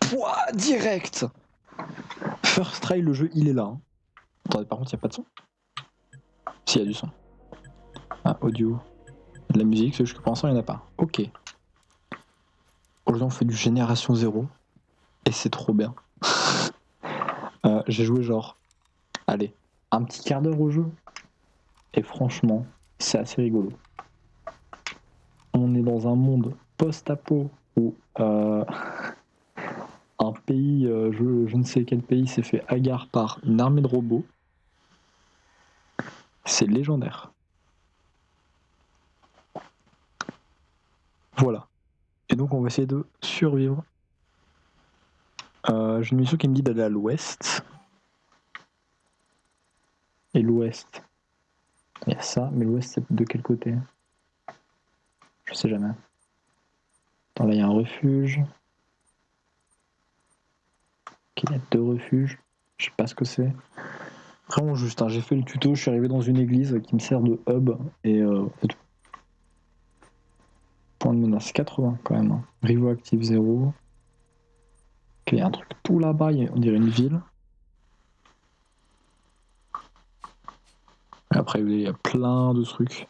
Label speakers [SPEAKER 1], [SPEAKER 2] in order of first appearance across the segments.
[SPEAKER 1] Pouah, direct. First try, le jeu, il est là. Hein. Attendez, par contre, il n'y a pas de son. Si, il y a du son. Ah, audio. De la musique, jusqu'à l'instant, il n'y en a pas. Ok. Aujourd'hui, on fait du génération 0. Et c'est trop bien. J'ai joué genre, allez, un petit quart d'heure au jeu. Et franchement, c'est assez rigolo. On est dans un monde post-apo où un pays, je ne sais quel pays, s'est fait hagard par une armée de robots. C'est légendaire. Voilà. Et donc on va essayer de survivre. J'ai une mission qui me dit d'aller à l'ouest. Et l'ouest, il y a ça, mais l'ouest c'est de quel côté? Je sais jamais. Attends, là il y a un refuge. Ok, il y a 2 refuges. Je sais pas ce que c'est. Vraiment juste, hein, j'ai fait le tuto, je suis arrivé dans une église qui me sert de hub. Et c'est tout. Point de menace 80 quand même. Hein. Rivo active 0. Ok, il y a un truc tout là-bas, on dirait une ville. Et après, il y a plein de trucs.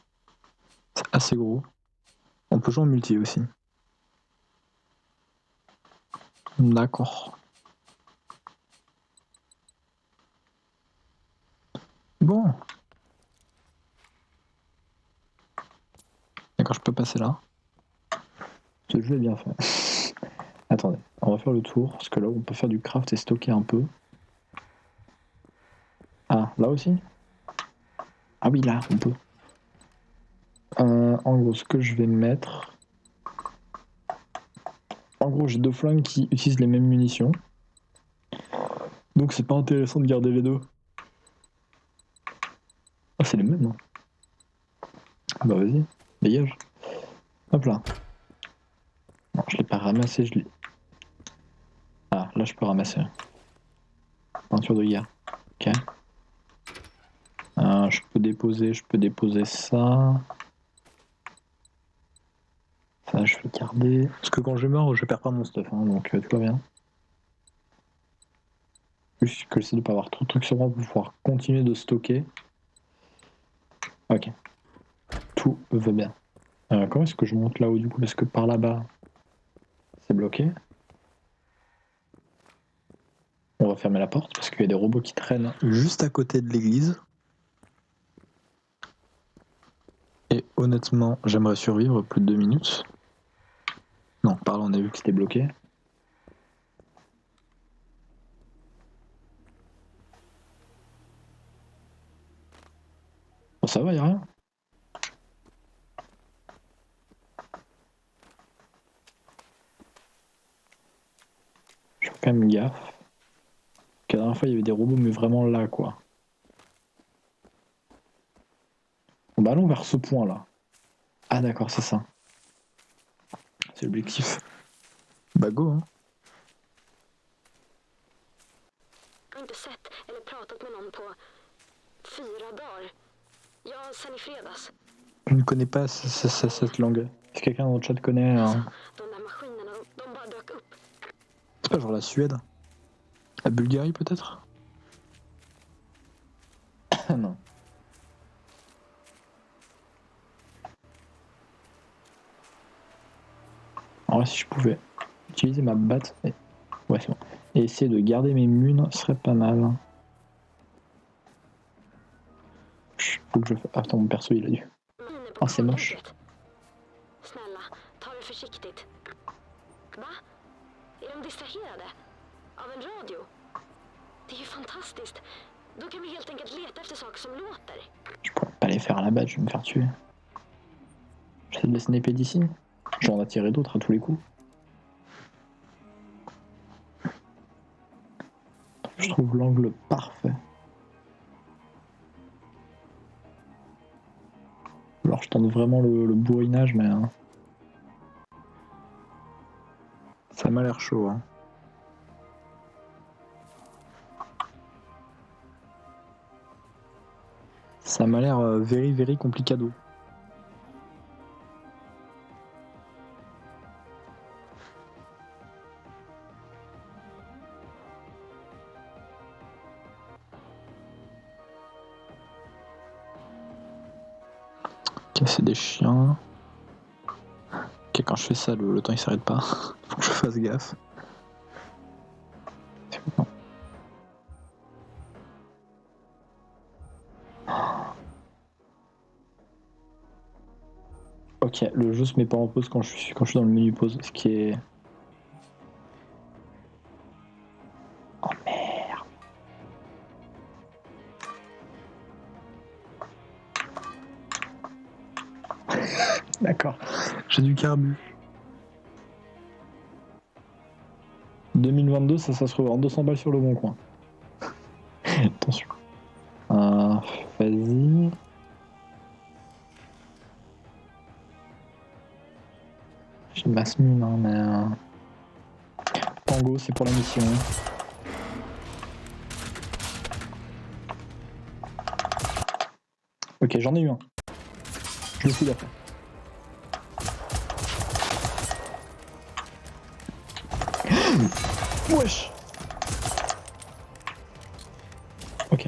[SPEAKER 1] C'est assez gros. On peut jouer en multi aussi. D'accord. Bon. D'accord, je peux passer là. Ce jeu est bien fait. Attendez, on va faire le tour, parce que là, on peut faire du craft et stocker un peu. Ah, là aussi? Ah oui, là, on peut. En gros, ce que je vais mettre... En gros, j'ai 2 flingues qui utilisent les mêmes munitions. Donc c'est pas intéressant de garder les 2. Ah, c'est les mêmes, hein. Bah vas-y, dégage. Hop là. Non, je l'ai pas ramassé, je l'ai... Ah, là je peux ramasser. Peinture de guerre. Ok. Je peux déposer ça. Ça, je vais garder. Parce que quand je meurs, je perds pas mon stuff, hein, donc tout va bien. Juste que j'essaie de pas avoir trop de trucs sur moi pour pouvoir continuer de stocker. Ok. Tout va bien. Comment est-ce que je monte là-haut du coup? Parce que par là-bas, c'est bloqué. On va fermer la porte parce qu'il y a des robots qui traînent juste à côté de l'église. Et honnêtement, j'aimerais survivre plus de 2 minutes. Non, par là, on a vu que c'était bloqué. Bon, ça va, y'a rien. Je fais quand même gaffe. La dernière fois, il y avait des robots, mais vraiment là, quoi. Bon, bah, allons vers ce point-là. Ah, d'accord, c'est ça. C'est l'objectif. Bah, go, hein.
[SPEAKER 2] Inte sett eller pratat med någon på 4 dagar. Ja, sen i fredags.
[SPEAKER 1] Je ne connais pas cette langue. Si quelqu'un dans le chat connaît...
[SPEAKER 2] De där maskinerna, de bara dök upp.
[SPEAKER 1] C'est pas genre la Suède? La Bulgarie, peut-être? Non. Alors là, si je pouvais utiliser ma batte... Ouais, c'est bon. Et essayer de garder mes munes serait pas mal. Faut que je... Attends, mon perso, il a dû... Ah, c'est moche.
[SPEAKER 2] Snälla, ta det försiktigt. Va? Är de distraherade? Av en radio? Det är ju fantastiskt. Då kan vi helt enkelt leta efter saker som låter.
[SPEAKER 1] Je pourrais pas les faire à la batte, je vais me faire tuer. J'essaie de les sniper d'ici. J'en attirer d'autres à tous les coups. Je trouve l'angle parfait. Alors je tente vraiment le bourrinage, mais... Hein, ça m'a l'air chaud. Hein. Ça m'a l'air very complicado. C'est des chiens. Ok, quand je fais ça, le temps il s'arrête pas. Faut que je fasse gaffe. Non. Ok, le jeu se met pas en pause quand je suis dans le menu pause, ce qui est... Oh merde. D'accord, j'ai du carbu. 2022, ça se revend 200 balles sur le bon coin. Attention. Vas-y. J'ai une masse mine, hein, mais... Tango, c'est pour la mission. Ok, j'en ai eu un. Je le fous d'après. Wesh. Ok.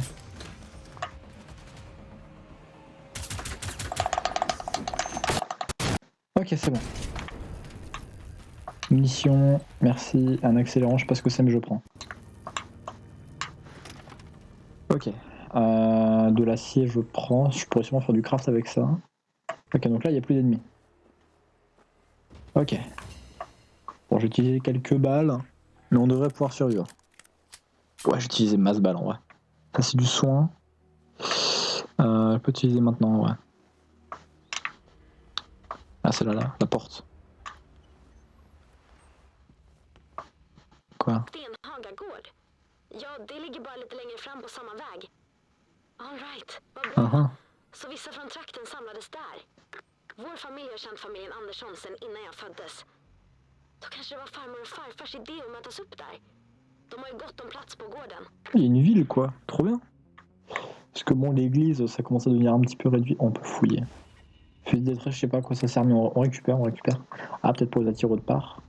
[SPEAKER 1] Ok, c'est bon. Munitions, merci. Un accélérant, je sais pas ce que c'est, mais je prends. Ok. De l'acier, je prends. Je pourrais sûrement faire du craft avec ça. Ok, donc là, il n'y a plus d'ennemis. Ok. Bon, j'ai utilisé quelques balles, mais on devrait pouvoir survivre. Ouais, j'ai utilisé masse balles en vrai. Ça, c'est du soin. Je peux utiliser maintenant, ouais. Ah, c'est là, la porte. Quoi?
[SPEAKER 2] Stenhaga gård. Ja, det ligger bara lite längre fram på samma väg. All right, vad bra.
[SPEAKER 1] Uh-huh.
[SPEAKER 2] Så vissa från trakten samlades där. Vår familj har känt familjen Andersson sedan innan jag föddes. Då kanske det var farmor och farfars idé att mötas upp där. De har ju gott om plats på gården.
[SPEAKER 1] Il y a une ville, quoi. Trop bien. Parce que bon, l'église, ça commence à devenir un petit peu réduit. On peut fouiller. Fusil de détresse, je sais pas à quoi ça sert, mais on récupère. Ah, peut-être pour les attirer autre part.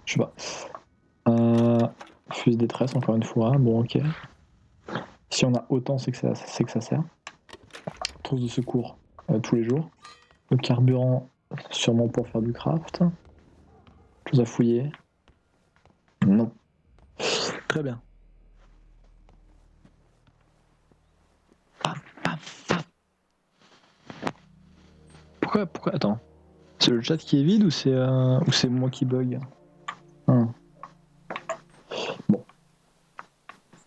[SPEAKER 1] Je sais pas. Fusil de détresse, encore une fois. Bon, ok. Si on a autant, c'est que ça sert. Trousse de secours tous les jours. Le carburant, sûrement pour faire du craft. Chose à fouiller. Non. Très bien. Pourquoi Attends. C'est le chat qui est vide ou c'est moi qui bug? Bon.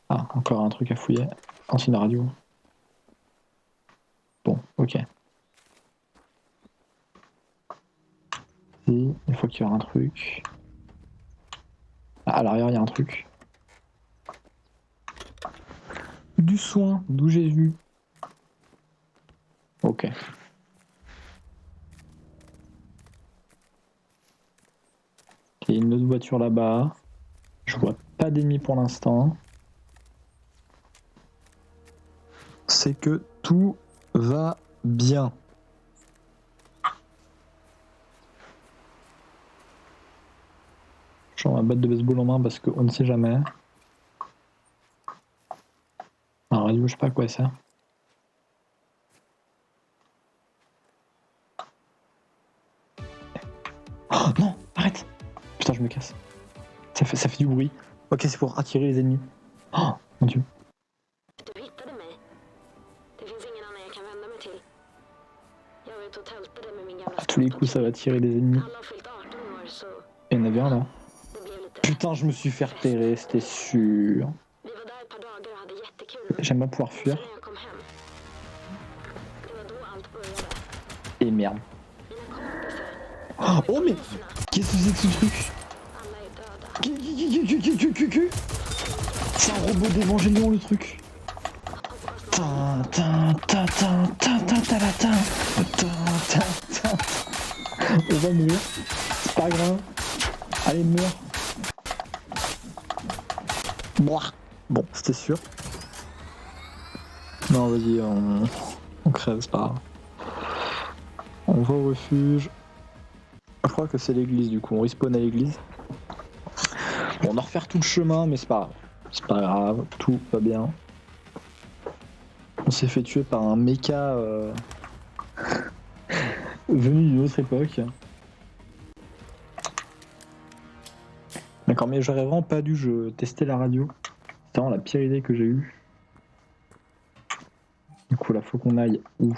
[SPEAKER 1] Ah, encore un truc à fouiller. Ancienne radio. Bon, ok. Et il faut qu'il y ait un truc. Ah, à l'arrière, il y a un truc. Du soin, d'où j'ai vu. Ok. Il y a une autre voiture là-bas. Je vois pas d'ennemis pour l'instant. C'est que tout va bien. J'ai ma batte de baseball en main parce qu'on ne sait jamais. Un radio, je sais pas à quoi ça. Oh non, arrête! Putain, je me casse. Ça fait du bruit. Ok, c'est pour attirer les ennemis. Oh mon dieu.
[SPEAKER 2] Du hittade mig. Det finns ingen annan jag kan vända mig till. Jag var ute och tältade med min gamla
[SPEAKER 1] À tous les coups, ça va attirer les ennemis.
[SPEAKER 2] Alla har fyllt 18 år så
[SPEAKER 1] Il y en avait un là.
[SPEAKER 2] det blev lite...
[SPEAKER 1] Putain, je me suis fait repérer, c'était sûr.
[SPEAKER 2] Vi var där ett par dagar och hade jättekul.
[SPEAKER 1] J'aime pas pouvoir
[SPEAKER 2] Sen
[SPEAKER 1] fuir.
[SPEAKER 2] när jag kom hem. Det var då allt började.
[SPEAKER 1] Et merde.
[SPEAKER 2] Mina kompisar.
[SPEAKER 1] Oh mais qu'est-ce que c'est que ce truc?
[SPEAKER 2] Alla är döda.
[SPEAKER 1] C'est un robot d'évangélion le truc. On va mourir. C'est pas grave. Allez, meurs. Bon, c'était sûr. Non, vas-y, on crève, c'est pas grave. On va au refuge. Je crois que c'est l'église du coup, on respawn à l'église. Bon, on a refaire tout le chemin, mais c'est pas grave. C'est pas grave, tout va bien. On s'est fait tuer par un méca. venu d'une autre époque. D'accord, mais j'aurais vraiment pas dû tester la radio. C'est vraiment la pire idée que j'ai eue. Du coup, là, faut qu'on aille où?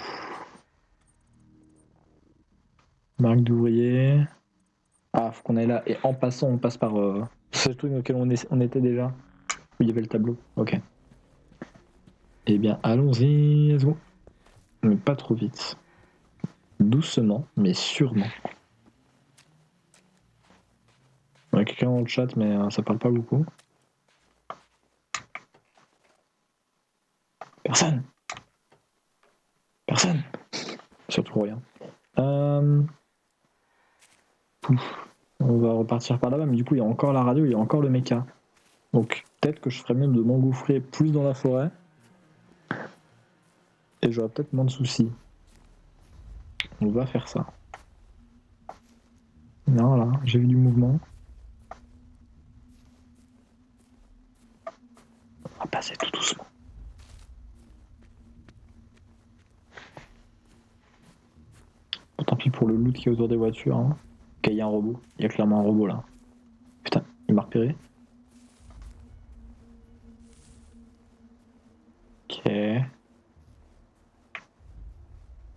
[SPEAKER 1] Marque d'ouvrier. Ah, faut qu'on aille là. Et en passant, on passe par... C'est le truc dans lequel on était déjà. Où il y avait le tableau. Ok. Eh bien, allons-y. Let's go. Mais pas trop vite. Doucement, mais sûrement. Il y a quelqu'un dans le chat, mais ça parle pas beaucoup. Personne. Personne. Surtout rien. On va repartir par là-bas, mais du coup, il y a encore la radio, il y a encore le méca. Donc, peut-être que je ferais mieux de m'engouffrer plus dans la forêt. Et j'aurai peut-être moins de soucis. On va faire ça. Non, là, j'ai vu du mouvement. On va passer tout doucement. Bon, tant pis pour le loot qui est autour des voitures. Hein. Ok, il y a un robot. Il y a clairement un robot là. Putain, il m'a repéré. Ok.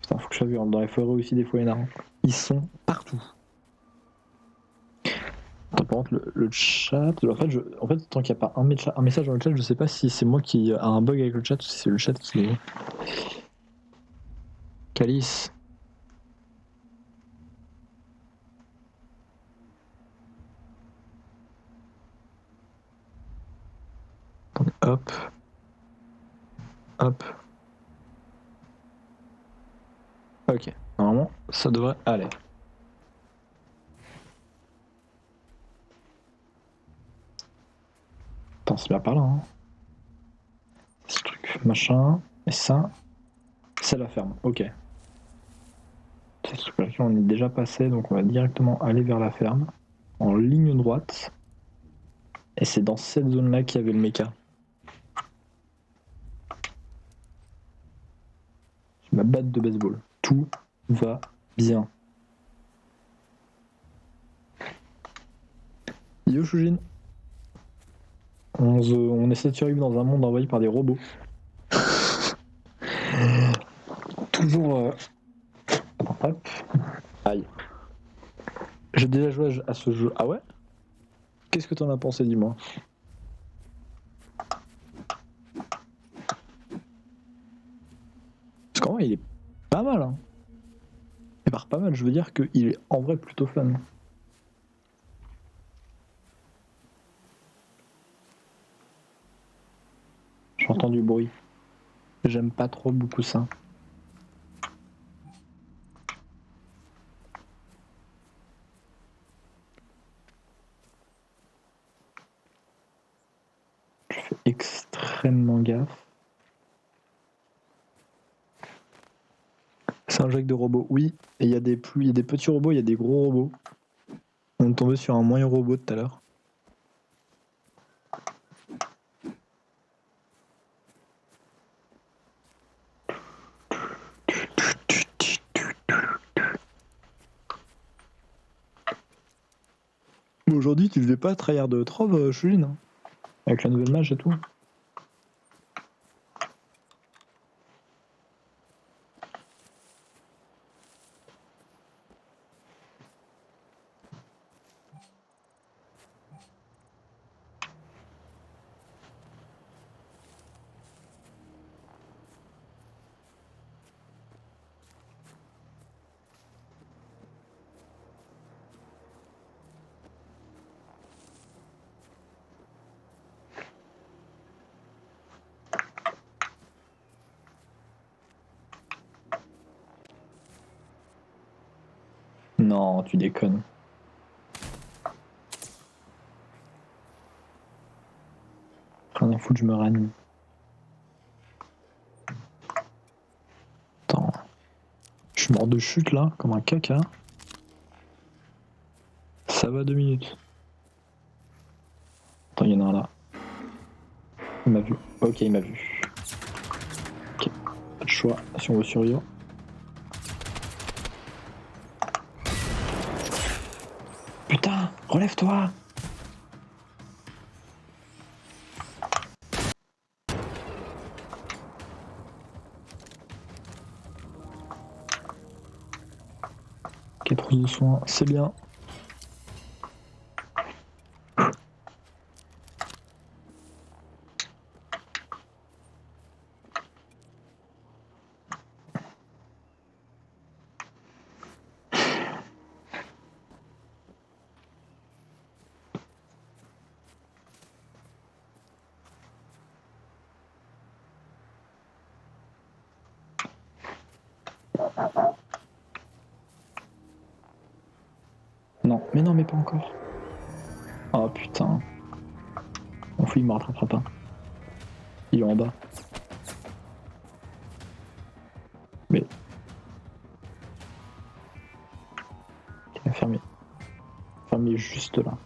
[SPEAKER 1] Putain, faut que je sois vu. Dans les forêts aussi, des fois, il y en a. Ils sont partout. Attends, par contre, le chat. En fait, tant qu'il n'y a pas un message dans le chat, je sais pas si c'est moi qui a un bug avec le chat ou si c'est le chat qui est. Calice. Hop. Hop. Ok. Normalement, ça devrait aller. Attends, c'est bien par là. Hein. Ce truc, machin. Et ça, c'est la ferme. Ok. C'est ce truc-là, on est déjà passé, donc on va directement aller vers la ferme. En ligne droite. Et c'est dans cette zone-là qu'il y avait le méca. J'ai ma batte de baseball. Tout va bien. Yo Shujin. On essaie de survivre dans un monde envahi par des robots. Toujours... Hop. Aïe. J'ai déjà joué à ce jeu. Ah ouais? Qu'est-ce que t'en as pensé, dis-moi? Parce qu'en vrai, il est pas mal. Hein. Et par pas mal, je veux dire qu'il est en vrai plutôt fun. J'entends du bruit. J'aime pas trop beaucoup ça. Je fais extrêmement gaffe. C'est un jeu avec de robots, oui. Et il y a des petits robots, il y a des gros robots. On est tombé sur un moyen robot tout à l'heure. Aujourd'hui, tu devais pas tryhard de Trove, Shujin, hein, avec la nouvelle mage et tout. Non, tu déconnes. Rien à foutre, je me ranime. Attends. Je suis mort de chute là, comme un caca. Ça va 2 minutes. Attends, il y en a un là. Il m'a vu. Ok, il m'a vu. Ok. Pas de choix si on veut survivre. Putain, relève-toi. Ok, trousse de soins, c'est bien. Non, mais pas encore. Oh putain. On fout, il me rattrapera pas. Il est en bas. Mais. Il a fermé. Fermé juste là.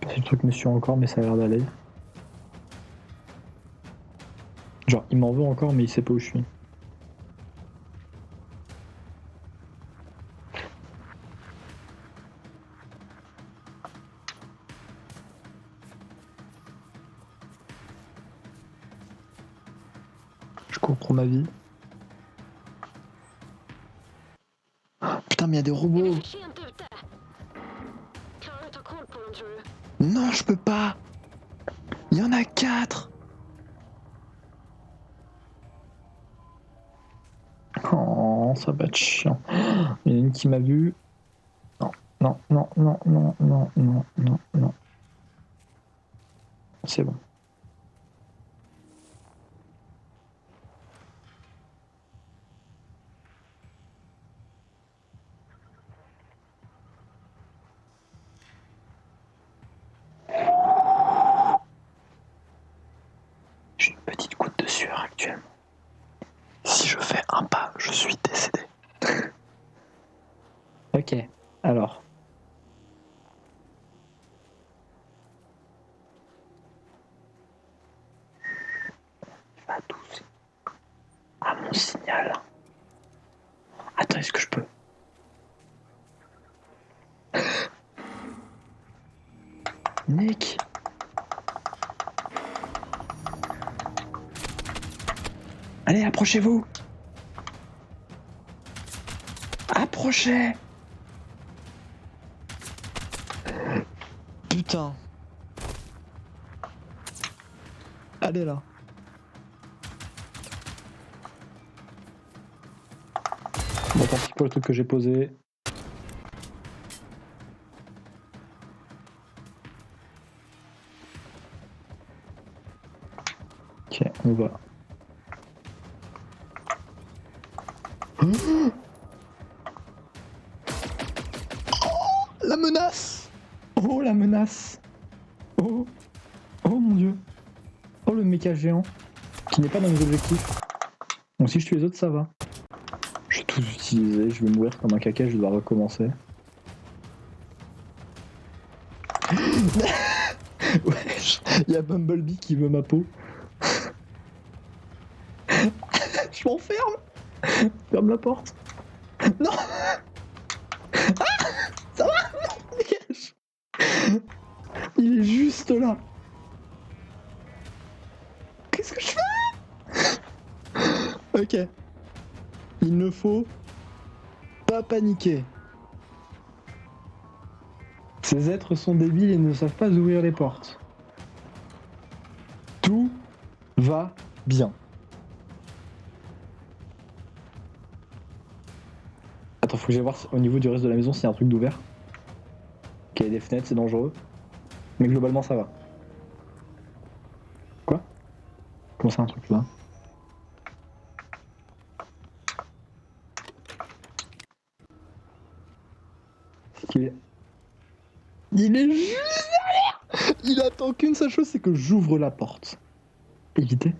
[SPEAKER 1] Je sais pas si le truc me suit encore, mais ça a l'air d'aller. Genre, il m'en veut encore, mais il sait pas où je suis. Je cours pour ma vie. Putain, mais il y a des
[SPEAKER 2] Är vi
[SPEAKER 1] robots.
[SPEAKER 2] för sent ute? Klarar du att ta koll på dem tror du?
[SPEAKER 1] Non, je peux pas. Il y en a 4. Oh, ça va être chiant. Il y en a une qui m'a vu. Non, non, non, non, non, non, non, non, non. C'est bon. J'ai une petite goutte de sueur actuellement. Si je fais un pas, je suis décédé. Ok, alors. Va tous à mon signal. Attends, est-ce que je peux? Nick. Allez, approchez-vous. Approchez. Putain. Allez là. Bon, tant pis pour le truc que j'ai posé. Ok, on va. Oh, la menace. Oh, la menace. Oh. Oh mon dieu. Oh, le méca géant. Qui n'est pas dans mes objectifs. Donc si je tue les autres, ça va. Je vais tous utiliser, je vais mourir comme un caca, je dois recommencer. Wesh, il y a Bumblebee qui veut ma peau. Je m'enferme. Ferme la porte. Non. Ah, ça va. Dégage. Il est juste là. Qu'est-ce que je fais? Ok. Il ne faut pas paniquer. Ces êtres sont débiles et ne savent pas ouvrir les portes. Tout va bien. Attends, faut que j'aille voir au niveau du reste de la maison s'il y a un truc d'ouvert. Ok, il y a des fenêtres, c'est dangereux. Mais globalement, ça va. Quoi? Comment ça, un truc là? Il est juste derrière. Il attend qu'une seule chose, c'est que j'ouvre la porte. Éviter.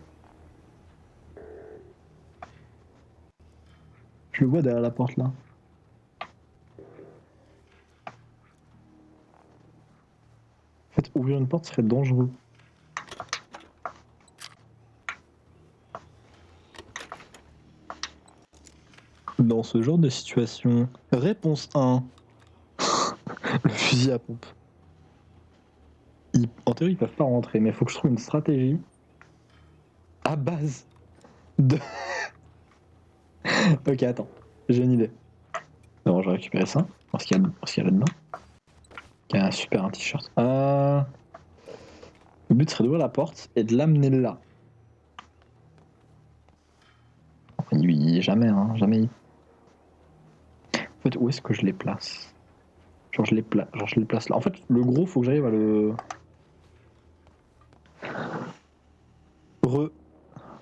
[SPEAKER 1] Je le vois derrière la porte là. fait, ouvrir une porte serait dangereux. Dans ce genre de situation, réponse 1. Le fusil à pompe. En théorie, ils peuvent pas rentrer, mais il faut que je trouve une stratégie à base de... Ok, attends, j'ai une idée. Bon, je vais récupérer ça. Parce qu'il y a là-dedans. Il y a un super un t-shirt. Le but serait d'ouvrir la porte et de l'amener là. Oui, jamais, hein, jamais. En fait, où est-ce que je les place? Genre je les place là. En fait, le gros, faut que j'arrive à le...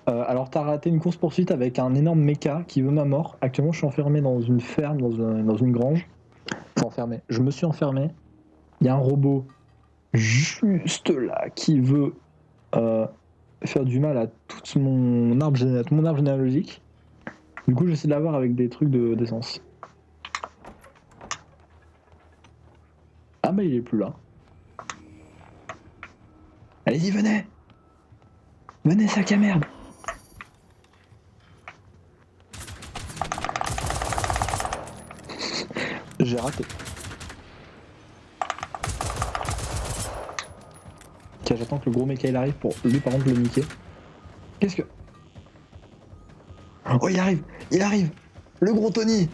[SPEAKER 1] alors t'as raté une course-poursuite avec un énorme méca qui veut ma mort. Actuellement, je suis enfermé dans une ferme, dans une grange. Enfin, enfermé. Je me suis enfermé. Il y a un robot juste là qui veut faire du mal à tout mon arbre généalogique. Du coup, j'essaie de l'avoir avec des trucs d'essence. Ah bah il est plus là. Allez-y, venez. Venez, sac à merde. J'ai raté. Tiens, j'attends que le gros méca il arrive pour lui par contre le niquer. Qu'est-ce que... Oh, il arrive. Le gros Tony.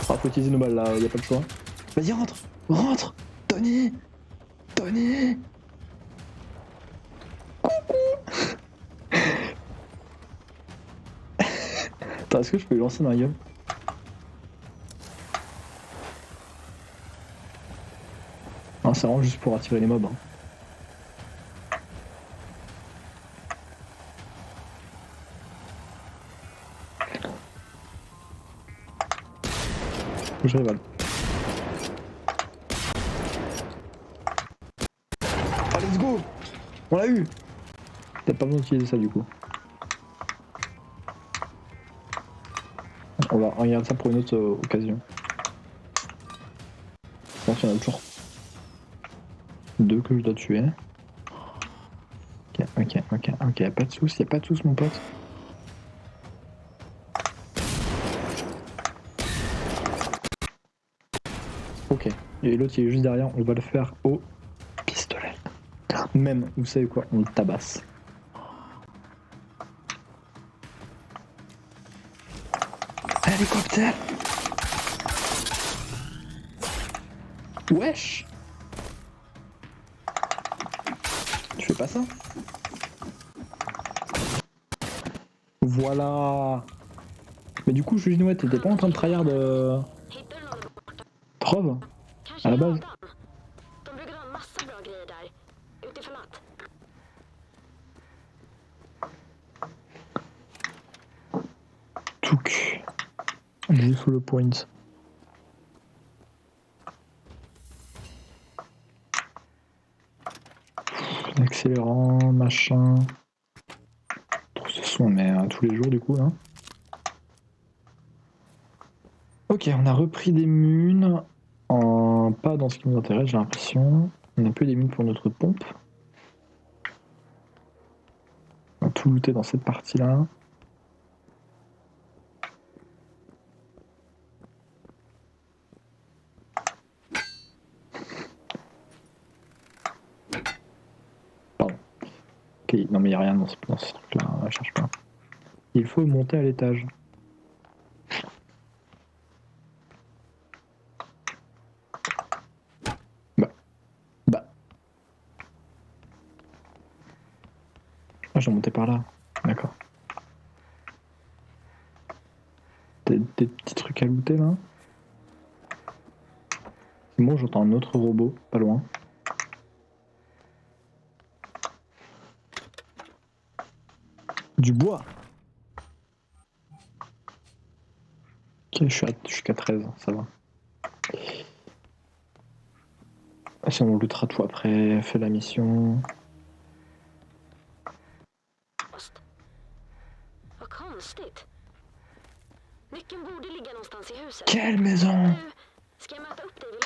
[SPEAKER 1] Ah, faut utiliser nos balles là, y a pas de choix. Vas-y, rentre. Tony. Attends, est-ce que je peux lui lancer dans la gueule? Non, c'est vraiment juste pour attirer les mobs. Hein. Je rivale. Oh, let's go. On l'a eu. T'as pas besoin d'utiliser ça du coup. On va regarder ça pour une autre occasion. Je pense qu'il y en a toujours 2 que je dois tuer. Ok, y'a pas de soucis, mon pote. Ok, et l'autre il est juste derrière, on va le faire au pistolet. Même, vous savez quoi, on le tabasse. Hélicoptère. Wesh. Tu fais pas ça? Voilà. Mais du coup, je dis ouais, t'étais pas en train de tryhard preuve à la base. Touk. J'ai sous le point. Accélérant, machin. Ce sont mais tous les jours du coup là. Ok, on a repris des munes. Pas dans ce qui nous intéresse, j'ai l'impression. On a plus des munes pour notre pompe. On va tout looter dans cette partie-là. Pardon. Ok, non mais il n'y a rien dans ce truc-là, je cherche pas. Il faut monter à l'étage. Bah. Ah, j'ai monté par là. D'accord. Des petits trucs à looter là. C'est bon, j'entends un autre robot, pas loin. Du bois. Ok, je suis qu'à 13, ça va. Ah, si on lootera tout après, fait la mission. Quelle maison?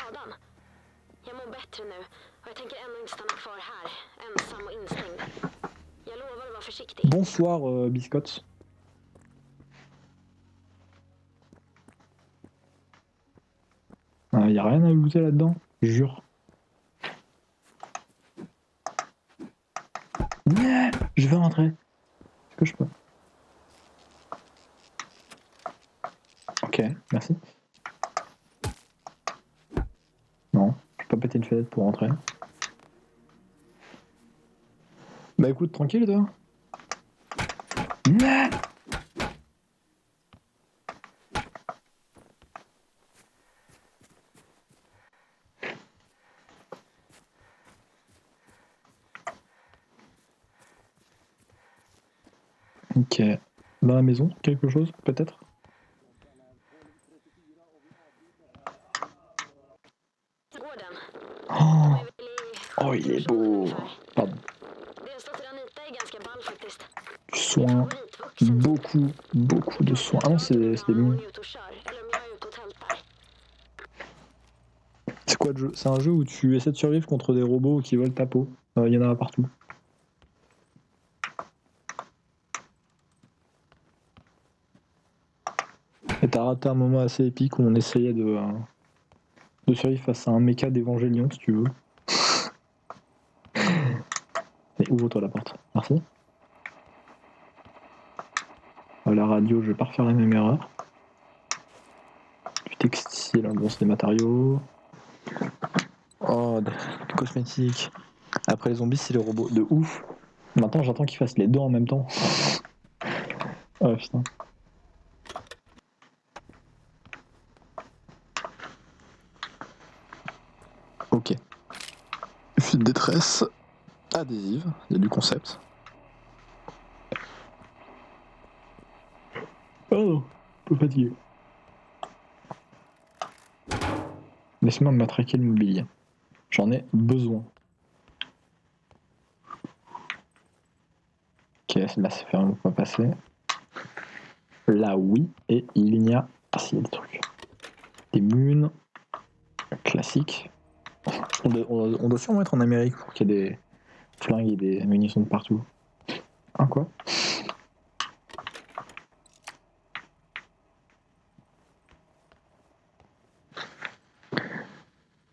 [SPEAKER 2] skadan. Jag mår bättre nu och jag tänker ändå inte stanna kvar här, ensam och instängd. Jag lovar att vara försiktig.
[SPEAKER 1] Bonsoir, Biscotte. Y a rien à ajouter là-dedans, je jure. Yeah, je vais rentrer. Est-ce que je peux? Ok, merci. Non, je peux pas péter une fenêtre pour rentrer. Bah écoute, tranquille toi. Yeah. Ok. Dans la maison, quelque chose, peut-être?
[SPEAKER 2] Gården.
[SPEAKER 1] Oh,
[SPEAKER 2] De är väl i
[SPEAKER 1] oh, il est
[SPEAKER 2] 80-årsåldern
[SPEAKER 1] beau.
[SPEAKER 2] ungefär.
[SPEAKER 1] Pardon.
[SPEAKER 2] Deras dotter Anita är ganska ball faktiskt.
[SPEAKER 1] Du soin.
[SPEAKER 2] Favoritvuxen typ.
[SPEAKER 1] Beaucoup de soins. Ah non, c'est des
[SPEAKER 2] Hon
[SPEAKER 1] mines.
[SPEAKER 2] är ute och kör, eller om jag är ute och tältar.
[SPEAKER 1] C'est quoi le jeu? C'est un jeu où tu essaies de survivre contre des robots qui volent ta peau. Il y en a partout. Et t'as raté un moment assez épique où on essayait de survivre face à un méca d'Évangélion, si tu veux. Mais ouvre-toi la porte. Merci. La radio, je vais pas refaire la même erreur. Du textile, bon, c'est des matériaux. Oh, des cosmétiques. Après les zombies, c'est les robots. De ouf. Maintenant, j'attends qu'ils fassent les deux en même temps. Oh putain. Ok. Fil de détresse. Adhésive. Il y a du concept. Oh non, un peu fatigué. Laisse-moi me matraquer le mobilier. J'en ai besoin. Ok, là c'est fermé, on peut pas passer. Là oui, et il n'y a... Ah si, il y a des trucs. Des munes. Classiques. On doit sûrement être en Amérique pour qu'il y ait des flingues et des munitions de partout. Hein, quoi?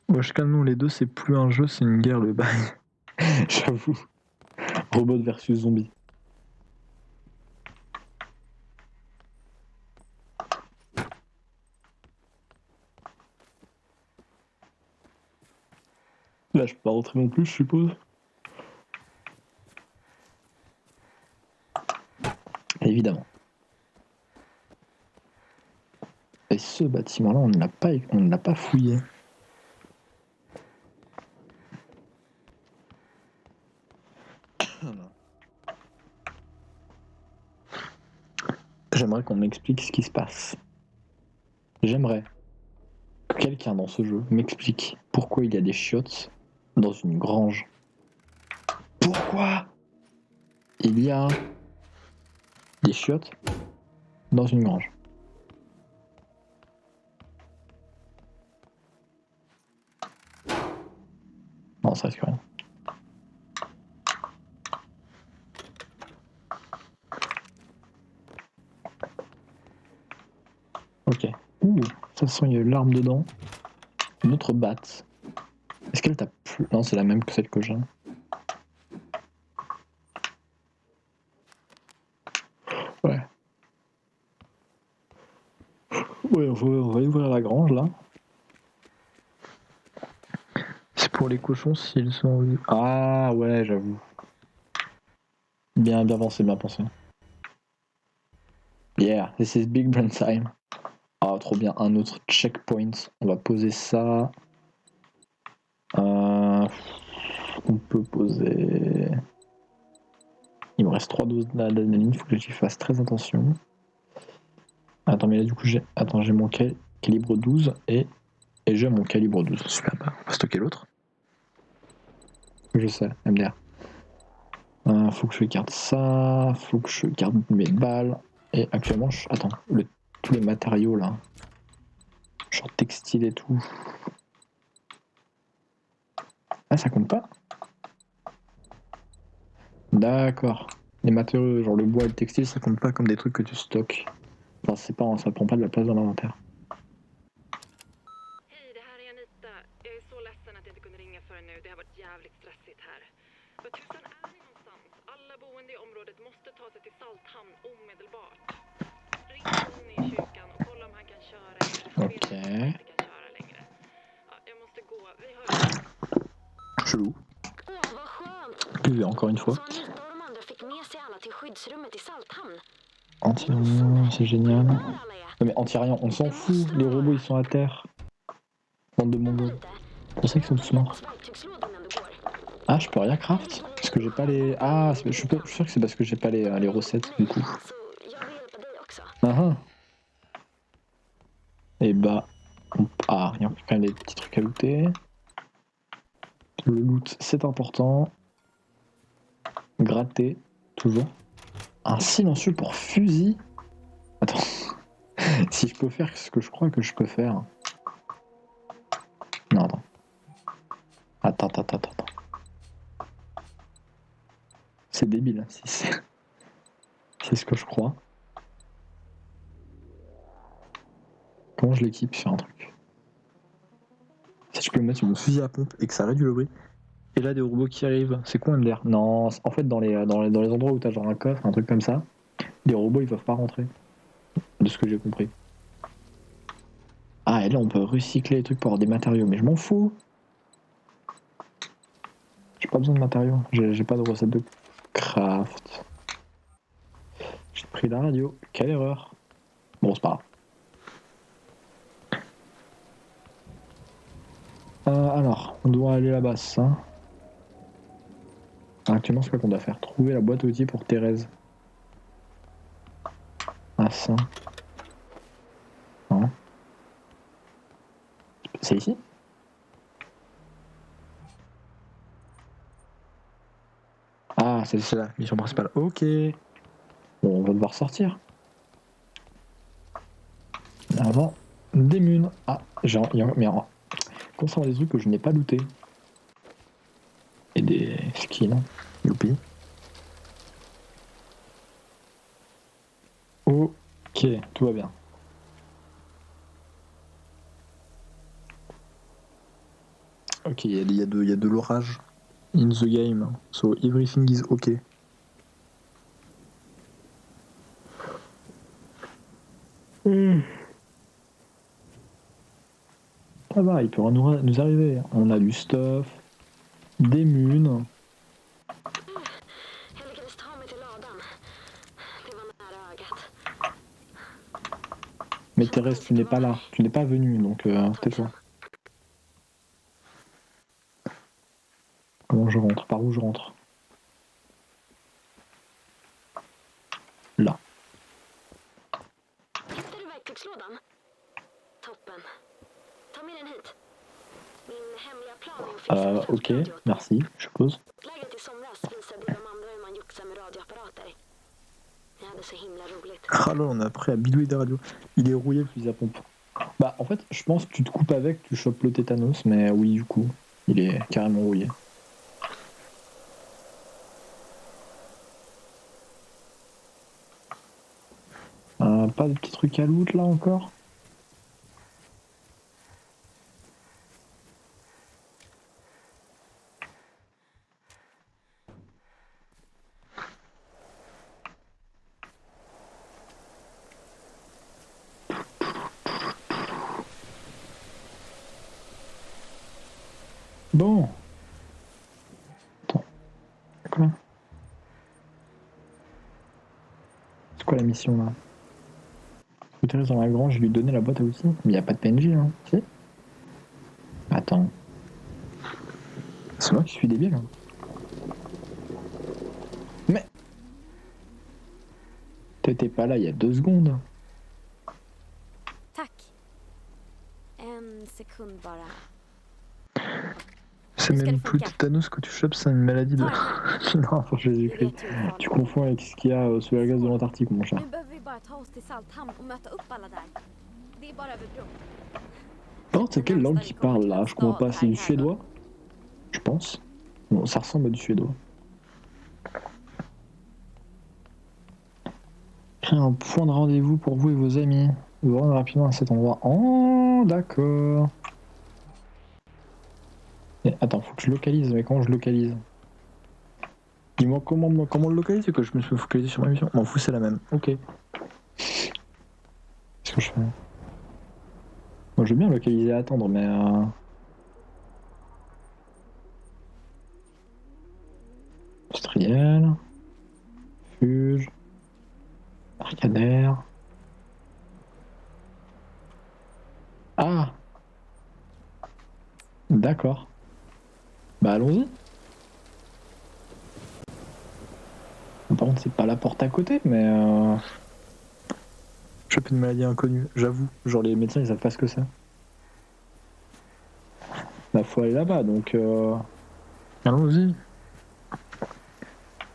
[SPEAKER 1] Wesh, calme-nous, les deux, c'est plus un jeu, c'est une guerre, le bail. J'avoue. Robot versus zombie. Là, je peux pas rentrer non plus, je suppose. Évidemment. Et ce bâtiment-là, on ne l'a pas fouillé. J'aimerais qu'on m'explique ce qui se passe. J'aimerais que quelqu'un dans ce jeu m'explique pourquoi il y a des chiottes dans une grange. Pourquoi il y a des chiottes dans une grange? Non, ça risque rien. Ok. Ouh, ça sent, il y a eu l'arme dedans. Une autre batte. Est-ce qu'elle t'a plu? Non, c'est la même que celle que j'ai. Ouais. Ouais, on va ouvrir la grange là. C'est pour les cochons s'ils sont... Ah ouais, j'avoue. Bien pensé, bien pensé. Yeah, this is big brain time. Ah, trop bien, un autre checkpoint. On va poser ça. On peut poser... Il me reste 3 doses d'adrénaline, il faut que j'y fasse très attention. Attends, mais là du coup j'ai... Attends, j'ai mon calibre 12 et j'ai mon calibre 12. Super, on va stocker l'autre. Je sais, MDR. Faut que je garde ça, faut que je garde mes balles. Et actuellement, attends, tous les matériaux là, genre textile et tout. Ah, ça compte pas? D'accord. Les matériaux, genre le bois et le textile, ça compte pas comme des trucs que tu stockes. Enfin, c'est pas, ça prend pas de la place dans l'inventaire.
[SPEAKER 3] Hej, det här är Anita. Jag är så ledsen att jag inte kunde ringa förrän nu. Det har varit jävligt stressigt här. Vad tusan är ni någonstans? Alla boende i området måste ta sig till Salthamn omedelbart. Ring Tony i kyrkan och kolla om han kan köra er. Han vet att han inte kan köra längre. Ja, jag måste gå. Vi hörs.
[SPEAKER 1] Chelou.
[SPEAKER 2] Åh, vad skönt!
[SPEAKER 1] Puis, encore une fois.
[SPEAKER 2] Så Anita och de andra fick med sig alla till skyddsrummet i Salthamn.
[SPEAKER 1] Anti-rien, c'est génial.
[SPEAKER 2] Där alla är.
[SPEAKER 1] Non mais anti-rien, on s'en fout. Les robots, ils sont à terre. Bande de
[SPEAKER 2] Vänta
[SPEAKER 1] mongols.
[SPEAKER 2] lite.
[SPEAKER 1] C'est pour ça qu'ils sont tous morts.
[SPEAKER 2] Verktygslådan innan du går.
[SPEAKER 1] Ah, je peux rien craft? Parce que j'ai pas les... Ah, je suis sûr que c'est parce que j'ai pas les recettes, du coup.
[SPEAKER 2] Så jag vill hjälpa dig också.
[SPEAKER 1] Ah ah. Et bah... Ah, il y a quand même des petits trucs à looter. Le loot, c'est important. Gratter, toujours. Un silencieux pour fusil. Attends. Si je peux faire ce que je crois que je peux faire. Non, attends. Attends. C'est débile, hein, si c'est ce que je crois. Comment je l'équipe sur un truc? Si je peux le mettre sur mon fusil à pompe et que ça réduit le bruit. Et là, des robots qui arrivent. C'est quoi MDR? Non, en fait, dans les endroits où t'as genre un coffre, un truc comme ça, les robots ils peuvent pas rentrer. De ce que j'ai compris. Ah, et là, on peut recycler les trucs pour avoir des matériaux, mais je m'en fous. J'ai pas besoin de matériaux. J'ai pas de recette de craft. J'ai pris la radio. Quelle erreur. Bon, c'est pas grave. Alors, on doit aller là-bas, ça. Actuellement, c'est quoi qu'on doit faire? Trouver la boîte à outils pour Thérèse. Ah, ça. Non. C'est ici? Ah, c'est la mission principale. Ok. Bon, on va devoir sortir. Avant, des munes. Ah, mais concernant des trucs que je n'ai pas looté. Et des skins. Youpi. Ok, tout va bien. Ok, il y a de l'orage in the game, so everything is okay. Ça va, il peut nous arriver. On a du stuff, des munes.
[SPEAKER 2] Jag lyckades ta mig till ladan. Det var nära ögat.
[SPEAKER 1] Mais Thérèse, tu n'es pas là, tu n'es pas venue, donc tais-toi. Comment je rentre? Par où je rentre? Là.
[SPEAKER 2] Hittade du verktygslådan? Toppen. Ta med den hit. Min hemliga plan är att fixa
[SPEAKER 1] Ok,
[SPEAKER 2] radio.
[SPEAKER 1] merci, je suppose.
[SPEAKER 2] Läget i somras visade de andra hur man joxar med radioapparater. Jag hade så himla roligt.
[SPEAKER 1] Ah là, on a appris à bidouiller des radios. Il est rouillé le fusil à pompe. Bah, en fait, je pense que tu te coupes avec, tu chopes le tétanos, mais oui, du coup, il est carrément rouillé. Pas de petits trucs à loot là encore? Bon. Attends. Quoi? C'est quoi la mission là? Thérèse dans la grange, je lui donner la boîte à outils. Mais y a pas de PNJ, hein? Si? Attends. C'est moi qui suis débile. Hein. Mais... T'étais pas là il y a 2 secondes.
[SPEAKER 4] Tack. En sekund bara.
[SPEAKER 1] C'est même plus tétanos que tu chopes, c'est une maladie de... Non, pour Jésus-Christ. Tu confonds avec ce qu'il y a sous la glace de l'Antarctique, mon chat.
[SPEAKER 4] Nu behöver vi bara ta oss till Salthamn och möta upp alla där. Det är bara över bron.
[SPEAKER 1] Par contre, c'est quelle langue qui parle là? Je comprends pas, c'est du suédois? Je pense. Bon, ça ressemble à du suédois. Créer un point de rendez-vous pour vous et vos amis. Vous rendre rapidement à cet endroit. Oh, d'accord. Et attends, faut que je localise. Mais comment je localise? Dis-moi comment le localiser, que je me suis focalisé sur ma mission. M'en fous, c'est la même. Ok. Qu'est-ce que je fais? Moi, je veux bien localiser et attendre, mais... Industriel. Fuge. Barricadaire. Ah! D'accord. Bah allons-y. Par contre, c'est pas la porte à côté, mais... Choper une maladie inconnue, j'avoue. Genre les médecins, ils savent pas ce que c'est. Bah faut aller là-bas, donc... Allons-y.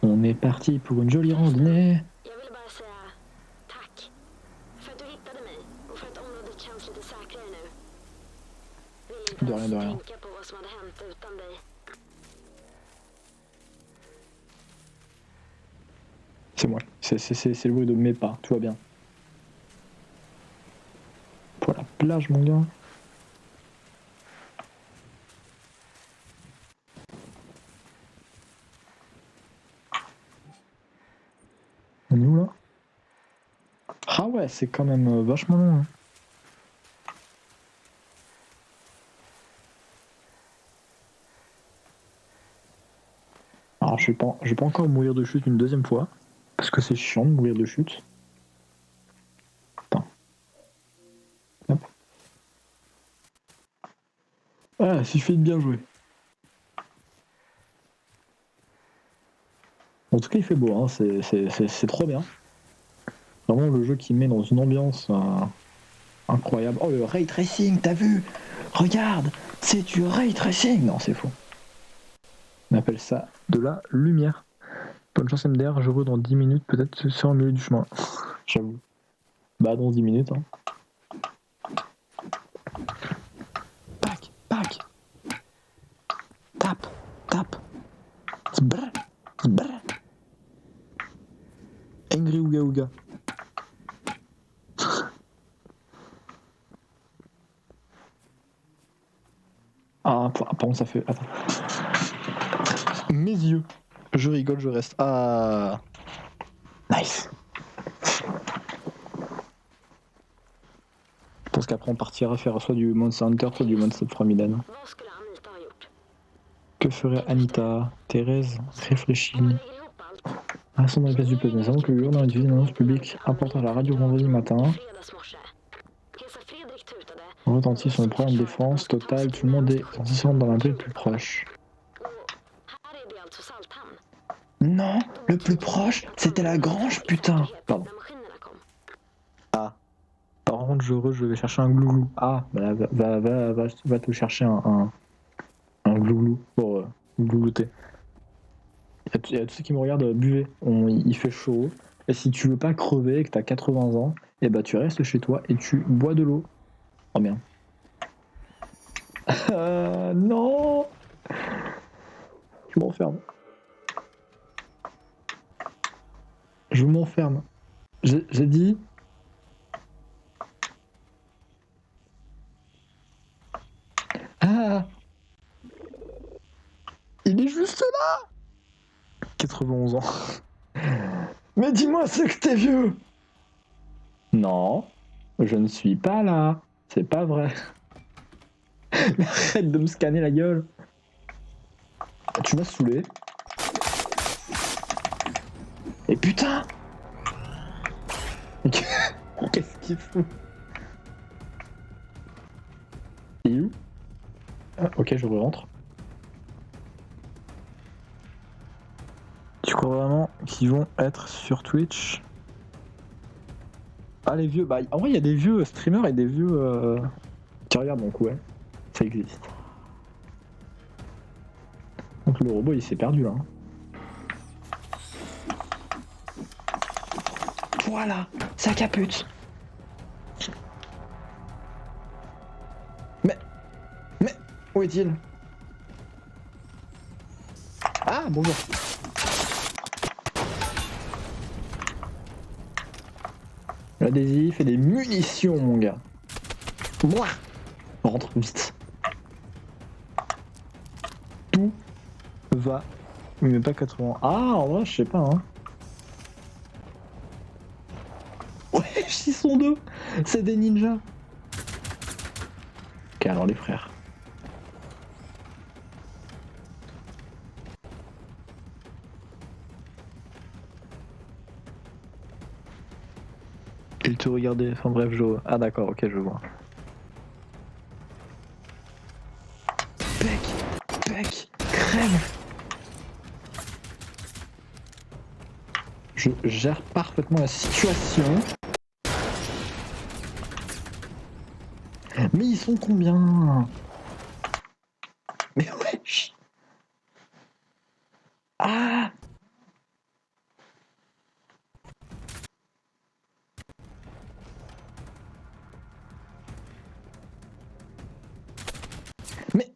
[SPEAKER 1] On est parti pour une jolie randonnée.
[SPEAKER 2] Jag ville bara säga tack. För att du hittade mig och för att området känns lite säkrare nu. Vill inte ens
[SPEAKER 1] De rien.
[SPEAKER 2] tänka på vad som hade hänt utan dig.
[SPEAKER 1] C'est moi. C'est le bruit de mes pas. Tout va bien. Pour la plage, mon gars. On est où là? Ah ouais, c'est quand même vachement long. Hein. Alors je vais pas encore mourir de chute une deuxième fois. Parce que c'est chiant de mourir de chute. Attends. Hop. Ah, suffit de bien jouer. En tout cas, il fait beau, hein. C'est trop bien. Vraiment le jeu qui met dans une ambiance incroyable. Oh, le ray tracing, t'as vu? Regarde, c'est du ray tracing. Non, c'est faux. On appelle ça de la lumière. Bonne chance MDR, je roule dans 10 minutes, peut-être sur le milieu du chemin. J'avoue. Bah dans 10 minutes. Hein. Pac, pac. Tape, tape. Brr, brr. Angry Ouga Ouga. Ah, par contre ça fait... Attends. Mes yeux. Je rigole, je reste. Ah. Nice. Je pense qu'après on partira faire soit du Monster Hunter, soit du Monster from Eden.
[SPEAKER 2] Vad skulle Anita ha gjort?
[SPEAKER 1] Que ferait Anita? Thérèse réfléchit.
[SPEAKER 2] Om man lägger ihop allt.
[SPEAKER 1] Restons dans la place du peuple. Nous avons que le journal est une annonce publique apporte à la radio vendredi matin.
[SPEAKER 2] Fredagsmorse. Hesa Fredrik tutade.
[SPEAKER 1] On retentit sur le programme de défense total. Tout le monde est en dans l'abri le plus proche.
[SPEAKER 2] Och här är det alltså Salthamn.
[SPEAKER 1] Non, le plus proche, c'était la grange, putain. Pardon.
[SPEAKER 2] När maskinerna kom.
[SPEAKER 1] Ah. Par contre, je vais chercher un glouglou. Ah, bah, va te chercher un glouglou pour glouglouter. Il y a tous ceux qui me regardent, buvez. Il fait chaud. Et si tu veux pas crever et que t'as 80 ans, et bah tu restes chez toi et tu bois de l'eau. Oh bien. Non. Je m'enferme. Je m'enferme. J'ai dit... Ah! Il est juste là! 91 ans. Mais dis-moi, c'est que t'es vieux! Non, je ne suis pas là. C'est pas vrai. Mais arrête de me scanner la gueule. Tu m'as saoulé. Et putain! Qu'est-ce qu'il fout? Il est où? Ah, ok, je rentre. Tu crois vraiment qu'ils vont être sur Twitch? Ah, les vieux, bah en vrai il y a des vieux streamers et des vieux qui regardent, donc ouais, ça existe. Donc le robot il s'est perdu là. Hein. Voilà, ça capute. Mais où est-il? Ah, bonjour. L'adhésif et des munitions, mon gars. Mouah. Rentre vite. Tout va. Mais pas 80. Ah, en vrai, je sais pas, hein. Ouais, ils sont deux. C'est des ninjas. Ok, alors les frères. Il te regardait. Enfin bref, je. Ah d'accord, ok, je vois. Pec, crève. Je gère parfaitement la situation. Mais ils sont combien? Mais wesh. Ah. Mais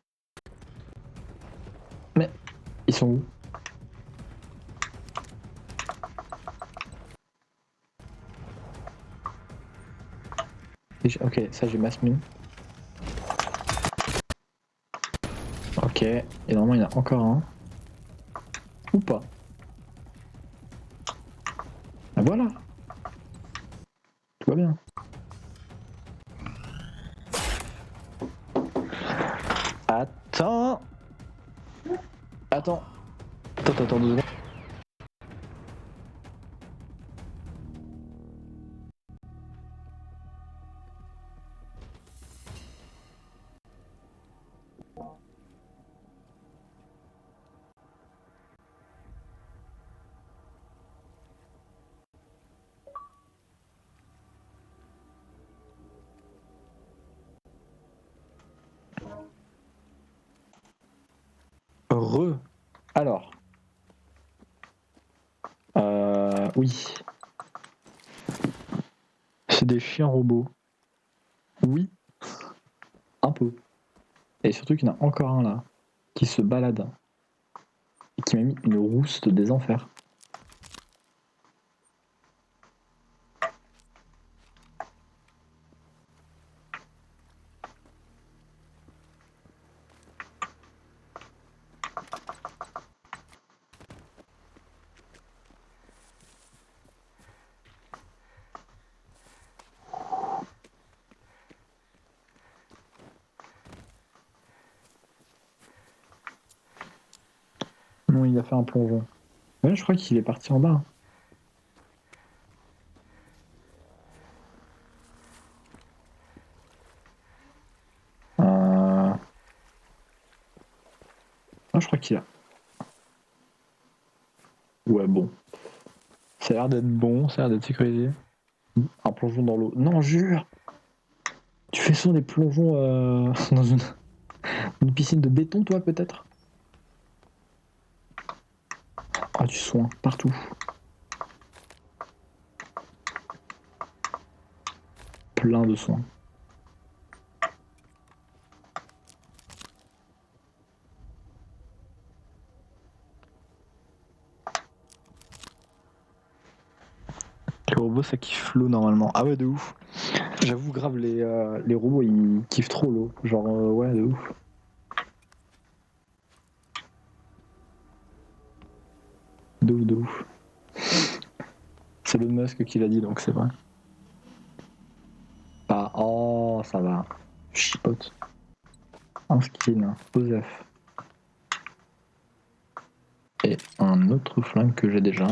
[SPEAKER 1] ils sont où? Ok, ça j'ai masse mine. Ok, et normalement il y en a encore un. Ou pas. Ah voilà. Tout va bien. Attends. Attends. Attends 2 secondes. Alors. Oui. C'est des chiens robots. Oui. Un peu. Et surtout qu'il y en a encore un là. Qui se balade. Et qui m'a mis une rouste des enfers. Non, il a fait un plongeon. Ouais, je crois qu'il est parti en bas. Ah, je crois qu'il a. Ouais, bon. Ça a l'air d'être bon, ça a l'air d'être sécurisé. Un plongeon dans l'eau. Non, jure. Tu fais souvent des plongeons dans une piscine de béton, toi, peut-être? Ah, du soin, partout. Plein de soins. Les robots, ça kiffe l'eau, normalement. Ah ouais, de ouf. J'avoue, grave, les robots, ils kiffent trop l'eau. Genre, ouais, de ouf. De ouf. C'est Elon Musk qui l'a dit, donc c'est vrai. Ah, oh, ça va. Chipote. Un skin, Osef. Et un autre flingue que j'ai déjà.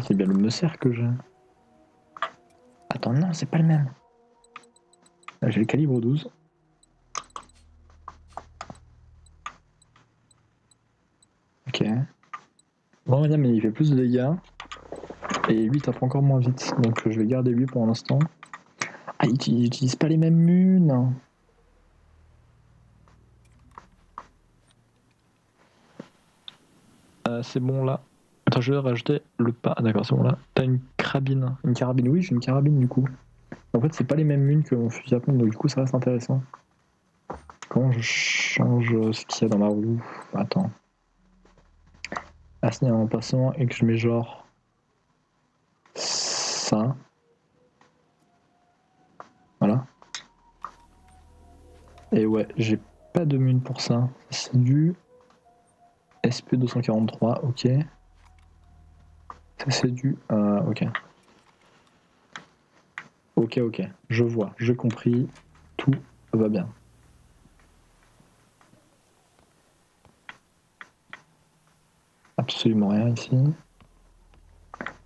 [SPEAKER 1] C'est bien le Messer que j'ai. Attends, non, c'est pas le même. Là, j'ai le calibre 12. Ok. Bon, mais il fait plus de dégâts. Et lui, tape encore moins vite. Donc je vais garder lui pour l'instant. Ah, il utilise pas les mêmes munes. C'est bon là. Attends, je vais rajouter le pas. Ah, d'accord, c'est bon là. T'as une carabine. Une carabine, oui, j'ai une carabine du coup. En fait, c'est pas les mêmes munes que mon fusil à pompe, donc du coup, ça reste intéressant. Comment je change ce qu'il y a dans ma roue? Attends. Assigner en passant et que je mets genre ça. Voilà. Et ouais, j'ai pas de mine pour ça. C'est du SP243, ok. Ça c'est du... ok. Ok, je vois, j'ai compris. Tout va bien. Absolument rien ici.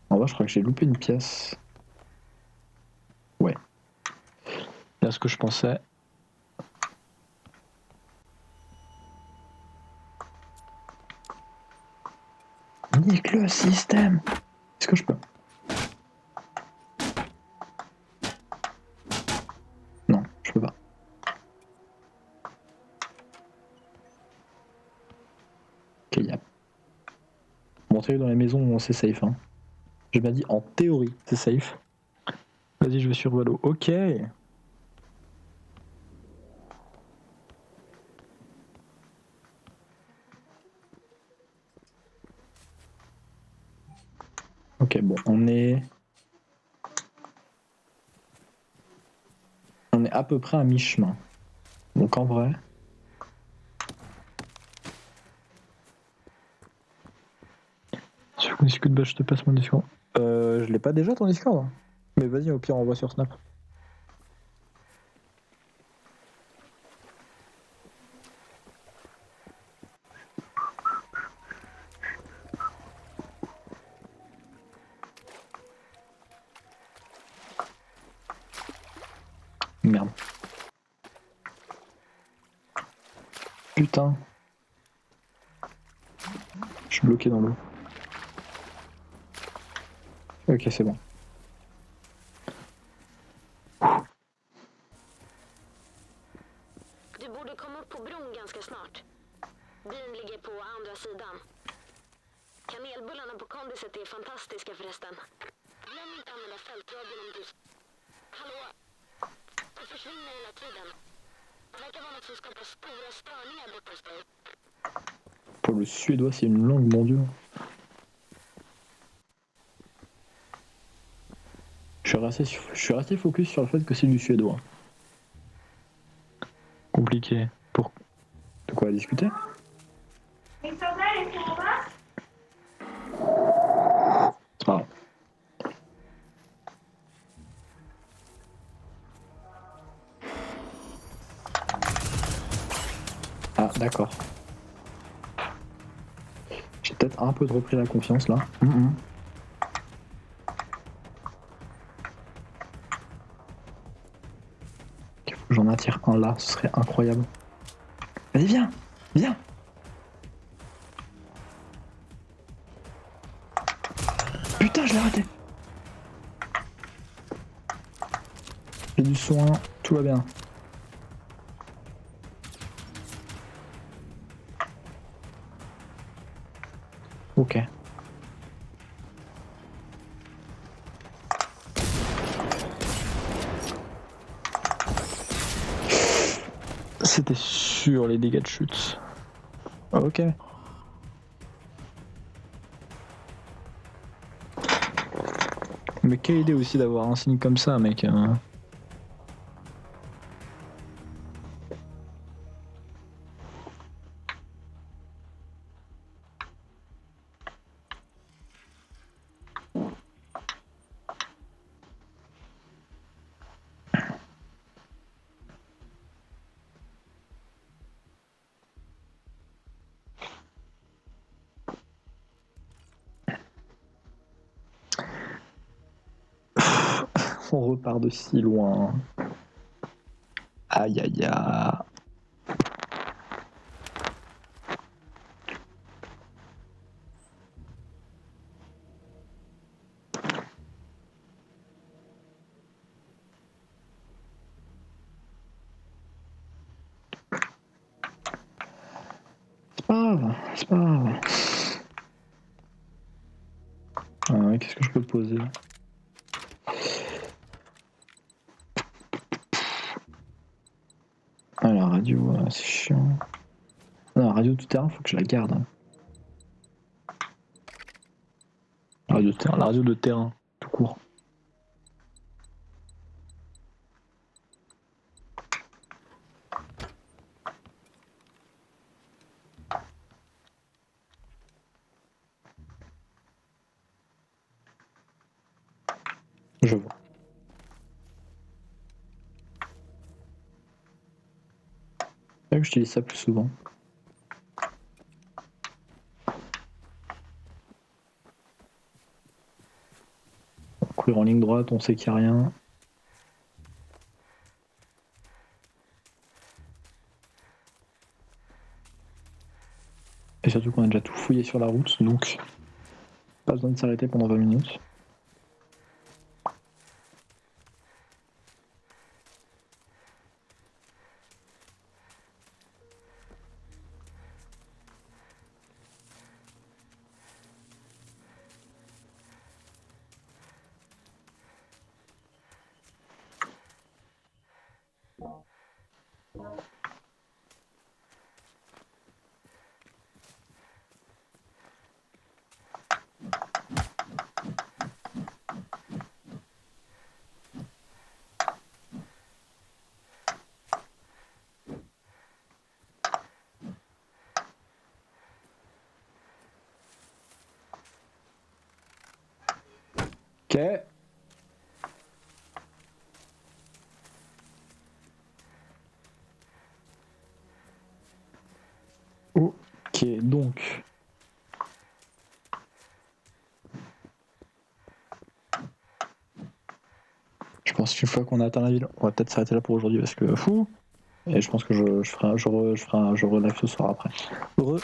[SPEAKER 1] En vrai, je crois que j'ai loupé une pièce. Ouais. Là, ce que je pensais. Nique le système! Est-ce que je peux? Non, je peux pas. Ok, y'a. Bon, t'es dans la maison, c'est safe. Hein. Je m'ai dit en théorie, c'est safe. Vas-y, je vais sur Valo. Ok. Ok, bon, on est à peu près à mi-chemin. Donc en vrai. Si tu discutes, bah je te passe mon Discord. Je l'ai pas déjà ton Discord. Mais vas-y, au pire, on voit sur Snap. Merde. Putain. Je suis bloqué dans l'eau. Ok, c'est bon.
[SPEAKER 2] Du borde komma upp på bron ganska snart. Byn ligger på andra sidan. Kanelbullarna på kondiset är fantastiska förresten. Glöm inte använda fältradion om du... Hallå? Du försvinner hela tiden. Det verkar vara något som skapar stora störningar borta hos dig.
[SPEAKER 1] Pour le suédois, c'est une langue, mon dieu. Je suis resté focus sur le fait que c'est du suédois. Compliqué. Pour de quoi discuter? C'est pas grave. Ah, d'accord. J'ai peut-être un peu trop pris la confiance là. Il faut que j'en attire un là, ce serait incroyable. Allez, viens! Viens! Putain, je l'ai raté! J'ai du soin, tout va bien. Ok. C'était sur les dégâts de chute. Ok. Mais quelle idée aussi d'avoir un signe comme ça, mec. On repart de si loin. Aïe aïe aïe. C'est pas grave, c'est pas grave. Qu'est-ce que je peux poser? Alors, la radio, c'est chiant. Non, la radio tout terrain, faut que je la garde. Hein. La radio de terrain, tout court. Je vois. C'est vrai que j'utilise ça plus souvent. Courir en ligne droite, on sait qu'il n'y a rien. Et surtout qu'on a déjà tout fouillé sur la route, donc pas besoin de s'arrêter pendant 20 minutes. Ok. Ok, donc. Je pense qu'une fois qu'on a atteint la ville, on va peut-être s'arrêter là pour aujourd'hui parce que fou. Et je pense que je ferai un live ce soir après. Heureux.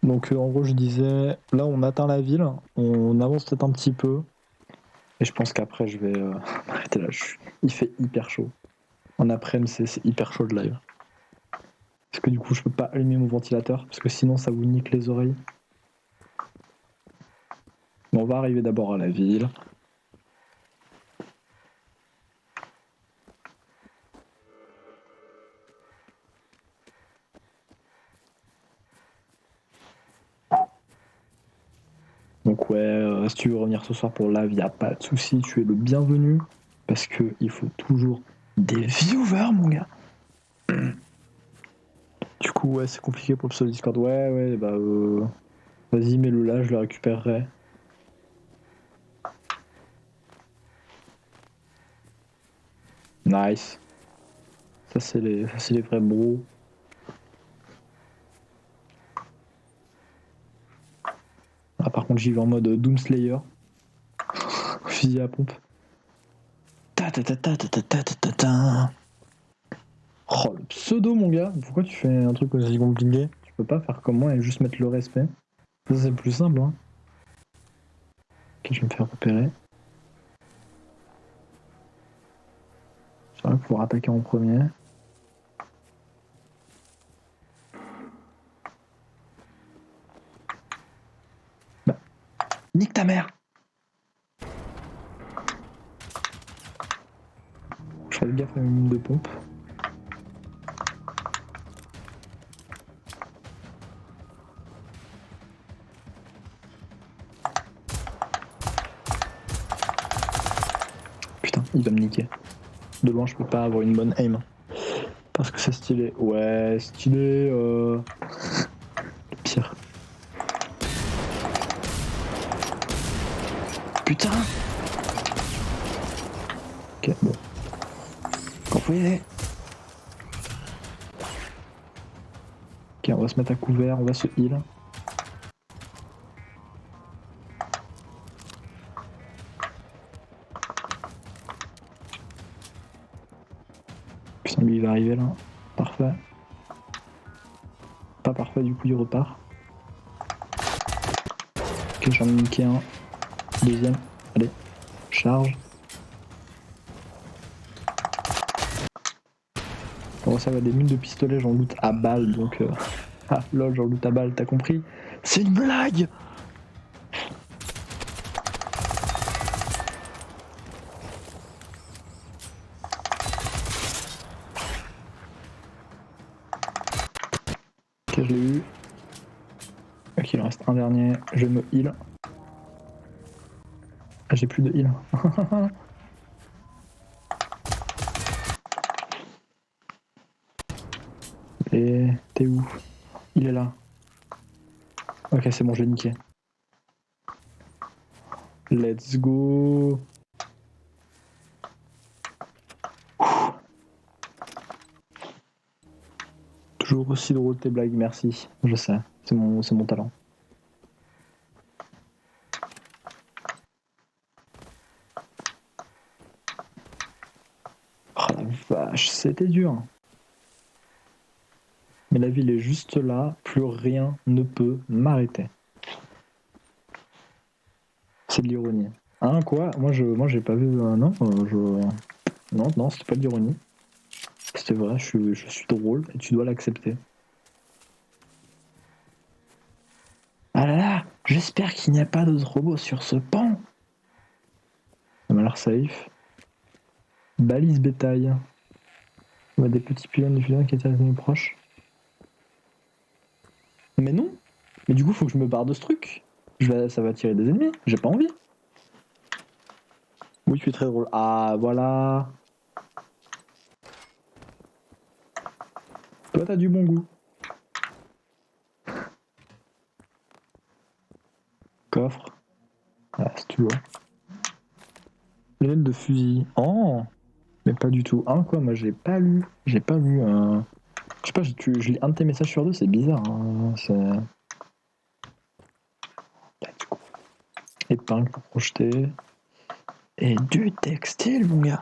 [SPEAKER 1] Donc en gros je disais, là on atteint la ville, on avance peut-être un petit peu. Et je pense qu'après je vais m'arrêter là. Il fait hyper chaud. En après-midi c'est hyper chaud de live. Parce que du coup je peux pas allumer mon ventilateur parce que sinon ça vous nique les oreilles. Mais on va arriver d'abord à la ville. Donc ouais, si tu veux revenir ce soir pour live, y a pas de souci, tu es le bienvenu. Parce que il faut toujours des viewers mon gars. Du coup ouais c'est compliqué pour le pseudo Discord. Ouais bah vas-y mets-le là, je le récupérerai. Nice. Ça c'est les vrais bros. Ah, par contre j'y vais en mode Doomslayer. Fusil à pompe. Oh le pseudo mon gars, pourquoi tu fais un truc aussi compliqué? Tu peux pas faire comme moi et juste mettre le respect. Ça c'est plus simple hein. Ok, je vais me faire repérer. C'est vrai pouvoir attaquer en premier. Bah, nique ta mère! Je ferai gaffe à une mine de pompe. Putain, il va me niquer. De loin, je peux pas avoir une bonne aim. Parce que c'est stylé. Ouais, stylé. Le pire. Putain! Ok, bon. Compris. Ok, on va se mettre à couvert, on va se heal. Putain, lui il va arriver là. Parfait. Pas parfait, du coup il repart. Ok, j'en ai niqué un. Deuxième. Allez, charge. Bon, ça va, des mines de pistolet, j'en loot à balle, donc... Ah, lol, j'en loot à balle, t'as compris? C'est une blague! je l'ai eu. Ok, il en reste un dernier. Je me heal. Ah, j'ai plus de heal. Et t'es où? Il est là. Ok, c'est bon, je l'ai niqué. Let's go. Toujours aussi drôle tes blagues, merci. Je sais, c'est mon talent. Oh la vache, c'était dur. Mais la ville est juste là, plus rien ne peut m'arrêter. C'est de l'ironie. Hein, quoi? Moi j'ai pas vu. Non, non, c'était pas de l'ironie. C'était vrai, je suis drôle et tu dois l'accepter. Ah là là, j'espère qu'il n'y a pas d'autres robots sur ce pont. Ça m'a l'air safe. Balise bétail. On a des petits pylônes de filons qui étaient revenus proches. Mais non. Mais du coup, faut que je me barre de ce truc. Ça va tirer des ennemis. J'ai pas envie. Oui, tu es très drôle. Ah, voilà. Toi, t'as du bon goût. Coffre. Ah, si tu veux. L'aile de fusil. Oh. Mais pas du tout. Hein, quoi, moi, j'ai pas lu. Je sais pas, je lis un de tes messages sur deux, c'est bizarre. Hein. C'est... Épingle pour projeter. Et du textile, mon gars.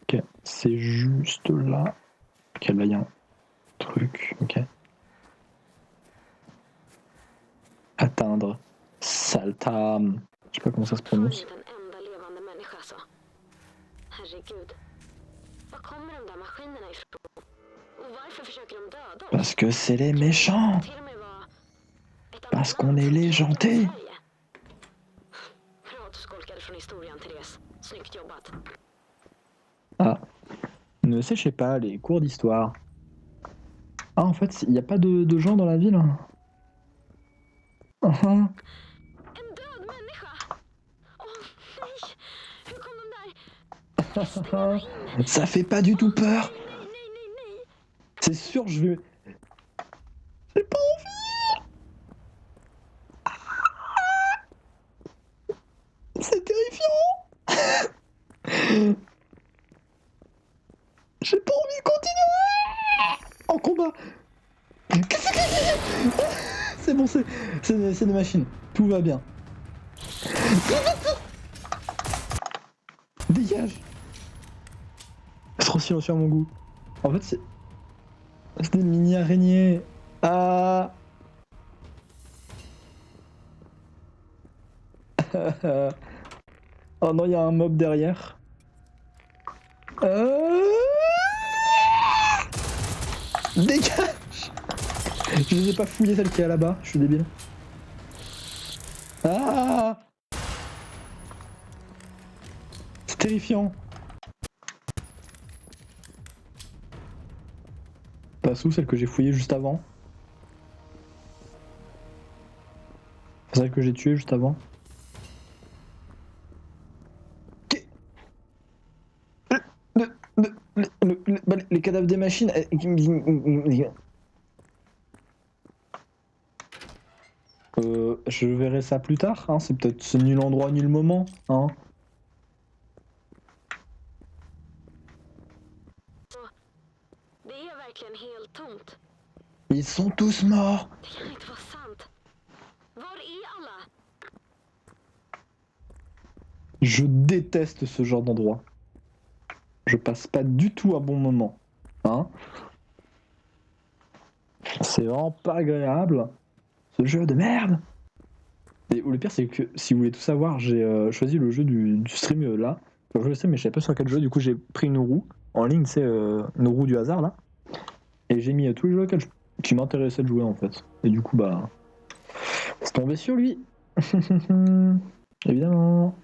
[SPEAKER 1] Ok, c'est juste là. Ok, là, il y a un truc. Ok. Atteindre. Saltam. Je sais pas comment ça se prononce.
[SPEAKER 2] Har inte en enda levande människa så. Herregud. Var kommer de där maskinerna ifrån? Och varför försöker de döda oss?
[SPEAKER 1] Parce que c'est les méchants.
[SPEAKER 2] Till och med vara ett annat
[SPEAKER 1] Parce qu'on
[SPEAKER 2] land
[SPEAKER 1] est
[SPEAKER 2] som
[SPEAKER 1] les
[SPEAKER 2] krigar mot
[SPEAKER 1] gentils.
[SPEAKER 2] Sverige. Bra att du skolkade från historien, Therese. Snyggt jobbat.
[SPEAKER 1] Ah. Ne séchez pas les cours d'histoire. Ah, en fait, il n'y a pas de gens dans la ville. Ah, ah.
[SPEAKER 2] En död människa! Åh, nej! Hur kom de där? Stänga in!
[SPEAKER 1] Ça fait pas du tout peur.
[SPEAKER 2] Nej, nej, nej, nej!
[SPEAKER 1] C'est sûr, je vais. J'ai pas envie. C'est terrifiant. J'ai pas envie de continuer. En combat. Qu'est-ce que c'est? C'est bon, c'est des machines. Tout va bien. Dégage. C'est trop silencieux à mon goût. En fait, c'est des mini-araignées. Ah. Oh non, il y a un mob derrière. Dégage. Je les ai pas fouillé celle qui est là-bas, je suis débile. Ah. C'est terrifiant. Passe où celle que j'ai fouillée juste avant? Celle que j'ai tuée juste avant. Les cadavres des machines. Je verrai ça plus tard, hein. C'est peut-être ce nul endroit, nul moment, hein.
[SPEAKER 2] Det är verkligen helt tomt.
[SPEAKER 1] Ils sont tous morts.
[SPEAKER 2] Det kan inte vara sant. Var är alla?
[SPEAKER 1] Je déteste ce genre d'endroit. Je passe pas du tout un bon moment, hein. C'est vraiment pas agréable. Ce jeu de merde. Et le pire, c'est que si vous voulez tout savoir, j'ai choisi le jeu du stream là. Enfin, je le sais, mais je savais pas sur quel jeu. Du coup, j'ai pris une roue en ligne, c'est une roue du hasard là. Et j'ai mis tous les jeux qui m'intéressaient de jouer en fait. Et du coup, bah, c'est tombé sur lui. Évidemment.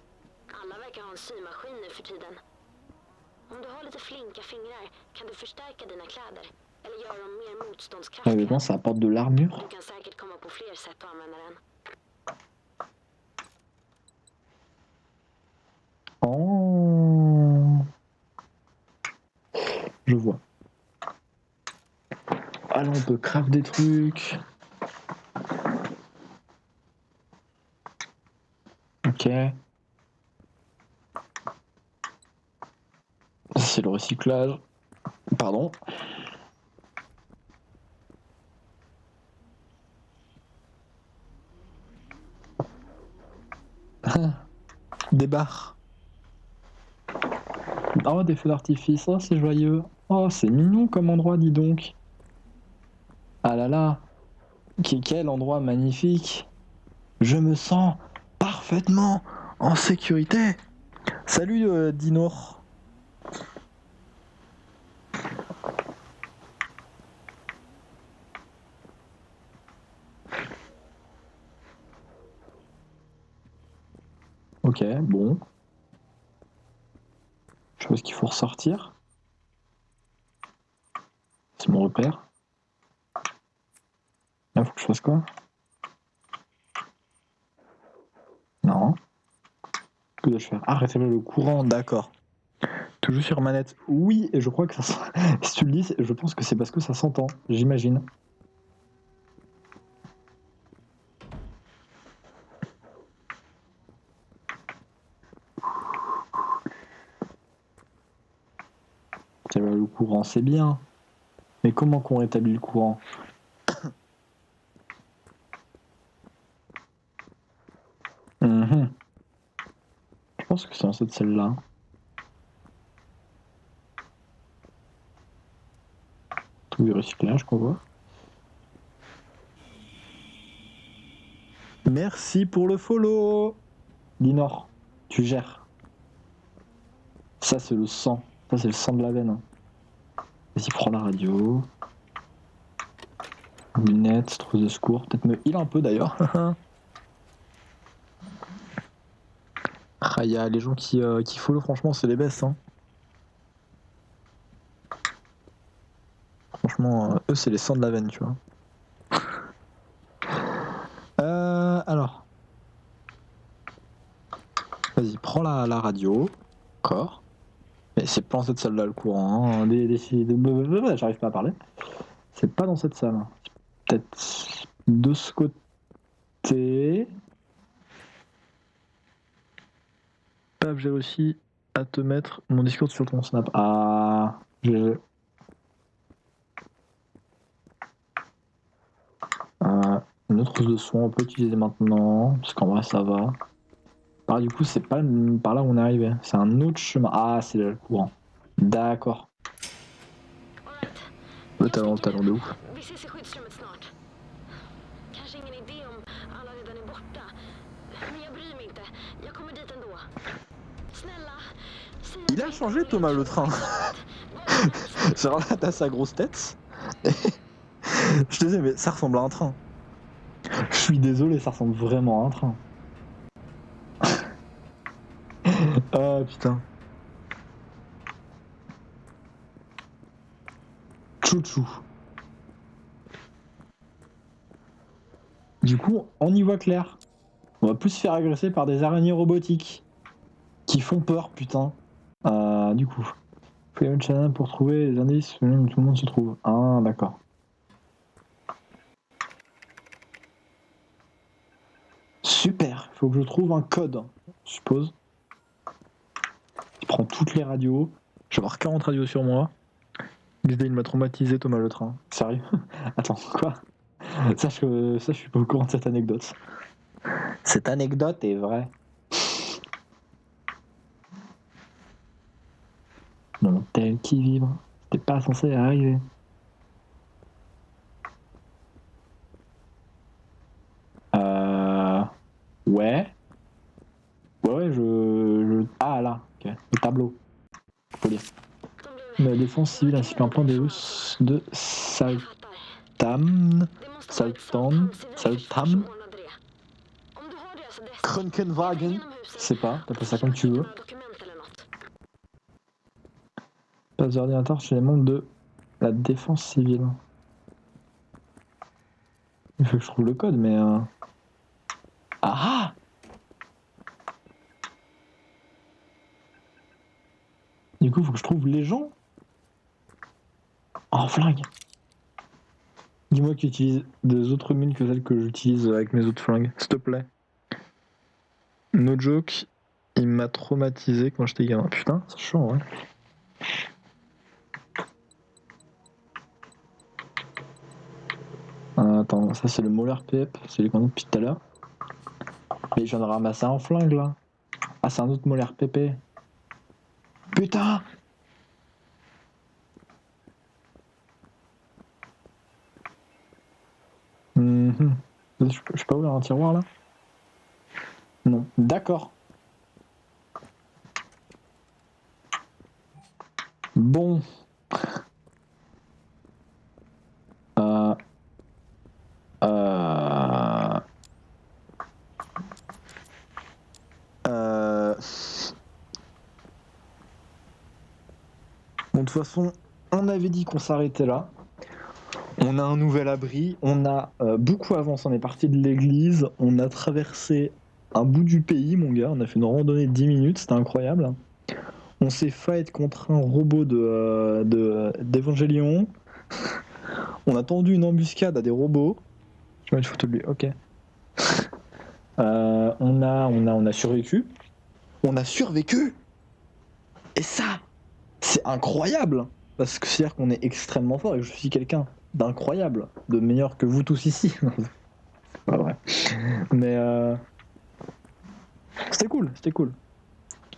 [SPEAKER 2] Alla verkar ha en symaskin nu för tiden. Om du har lite lite flinka fingrar kan du förstärka dina kläder. Eller göra dem mer
[SPEAKER 1] Les
[SPEAKER 2] motståndskraftiga.
[SPEAKER 1] vêtements, ça apporte de l'armure.
[SPEAKER 2] Du kan säkert komma på fler sätt att använda den.
[SPEAKER 1] Oh. Je vois. Ah là, on peut craft des trucs. Ok. C'est le recyclage. Pardon. Des barres. Oh, des feux d'artifice. Oh, c'est joyeux. Oh, c'est mignon comme endroit, dis donc. Ah là là. Quel endroit magnifique. Je me sens parfaitement en sécurité. Salut, Dinor. Ok, bon. Je pense qu'il faut ressortir. C'est mon repère. Là, faut que je fasse quoi? Non. Que dois-je faire? Ah, rétablir le courant, d'accord. Toujours sur manette. Oui, et je crois que ça. Si tu le dis, je pense que c'est parce que ça s'entend, j'imagine. Rétablir le courant, c'est bien. Mais comment qu'on rétablit le courant? Je pense que c'est dans cette salle-là. Tout du recyclage qu'on voit. Merci pour le follow, Linor. Tu gères. Ça, c'est le sang. Ça, c'est le sang de la veine. Vas-y, prends la radio. Lunettes, trousse de secours. Peut-être me heal un peu d'ailleurs. Ah, y a les gens qui follow, franchement, c'est les best. Hein. Franchement, eux, c'est les sangs de la veine, tu vois. Alors. Vas-y, prends la radio. D'accord. Mais c'est pas dans cette salle-là, le courant. Hein. J'arrive pas à parler. C'est pas dans cette salle. C'est peut-être de ce côté. Paf, j'ai réussi à te mettre mon Discord sur ton Snap. Ah, GG. Une autre trousse de soins, on peut utiliser maintenant, parce qu'en vrai ça va. Alors du coup, c'est pas par là où on est arrivé, c'est un autre chemin. Ah, c'est là le courant. D'accord. Le talent de ouf.
[SPEAKER 2] Vi ses i skyddsrummet snart. Kanske ingen idé om alla redan är borta. Men jag bryr mig inte. Jag kommer dit ändå. Snälla, säg
[SPEAKER 1] Il a changé Thomas le train. C'est vraiment là, t'as sa grosse tête. Je te disais, mais ça ressemble à un train. Je suis désolé, ça ressemble vraiment à un train. Ah putain. Chouchou. Du coup, on y voit clair. On va plus se faire agresser par des araignées robotiques. Qui font peur, putain. Du coup. Faut y avoir une channel pour trouver les indices où tout le monde se trouve. Ah, d'accord. Super. Faut que je trouve un code, je suppose. Je prends toutes les radios. Je vais avoir 40 radios sur moi. L'idée, il m'a traumatisé, Thomas le train. Sérieux? Attends, quoi? Sache que ça, je suis pas au courant de cette anecdote. Cette anecdote est vraie. Mon tel qui vibre. C'était pas censé arriver. Ouais. Ouais, je... Ah là, ok. Le tableau. Faut lire. La défense civile ainsi qu'un plan des Russes de Saltam. Krankenwagen. Je sais pas, t'appelles ça comme tu veux. Les ordinateurs chez les membres de la défense civile. Il faut que je trouve le code, mais... Ah! Du coup, il faut que je trouve les gens. Oh, flingue! Dis-moi que tu utilises des autres mines que celles que j'utilise avec mes autres flingues, s'il te plaît. No joke, il m'a traumatisé quand j'étais gamin. Putain, c'est chaud, ouais. Attends, ça c'est le Moller PEP, c'est celui qu'on a depuis tout à l'heure. Mais j'en ai ramassé un flingue là. Ah, c'est un autre Moller PP. Putain! Je peux pas ouvrir un tiroir là? Non. D'accord. Bon. Bon, de toute façon, on avait dit qu'on s'arrêtait là. On a un nouvel abri. On a beaucoup avancé. On est parti de l'église. On a traversé un bout du pays, mon gars. On a fait une randonnée de 10 minutes. C'était incroyable. On s'est fight contre un robot d'Evangelion. On a tendu une embuscade à des robots. Je mets une photo de lui. Ok. On a survécu. On a survécu. Et ça, c'est incroyable. Parce que c'est-à-dire qu'on est extrêmement fort et que je suis quelqu'un d'incroyable, de meilleur que vous tous ici. C'est pas vrai. Mais c'était cool.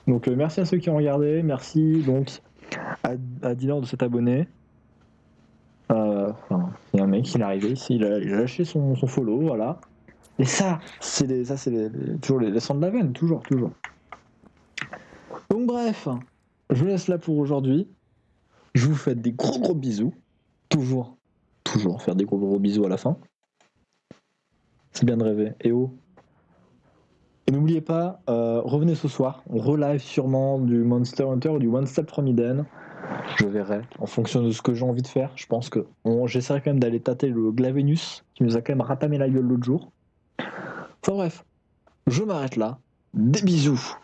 [SPEAKER 1] Donc merci à ceux qui ont regardé, merci donc à Dylan de s'être abonné. Il y a un mec, il est arrivé ici, il a lâché son follow, voilà. Et ça, c'est toujours les sons de la veine, toujours. Donc bref, je vous laisse là pour aujourd'hui. Je vous fais des gros bisous. Toujours faire des gros bisous à la fin. C'est bien de rêver. Et n'oubliez pas, revenez ce soir. On relive sûrement du Monster Hunter ou du One Step from Eden. Je verrai, en fonction de ce que j'ai envie de faire. Je pense que j'essaierai quand même d'aller tâter le Glavenus, qui nous a quand même ratamé la gueule l'autre jour. Enfin bref, je m'arrête là. Des bisous.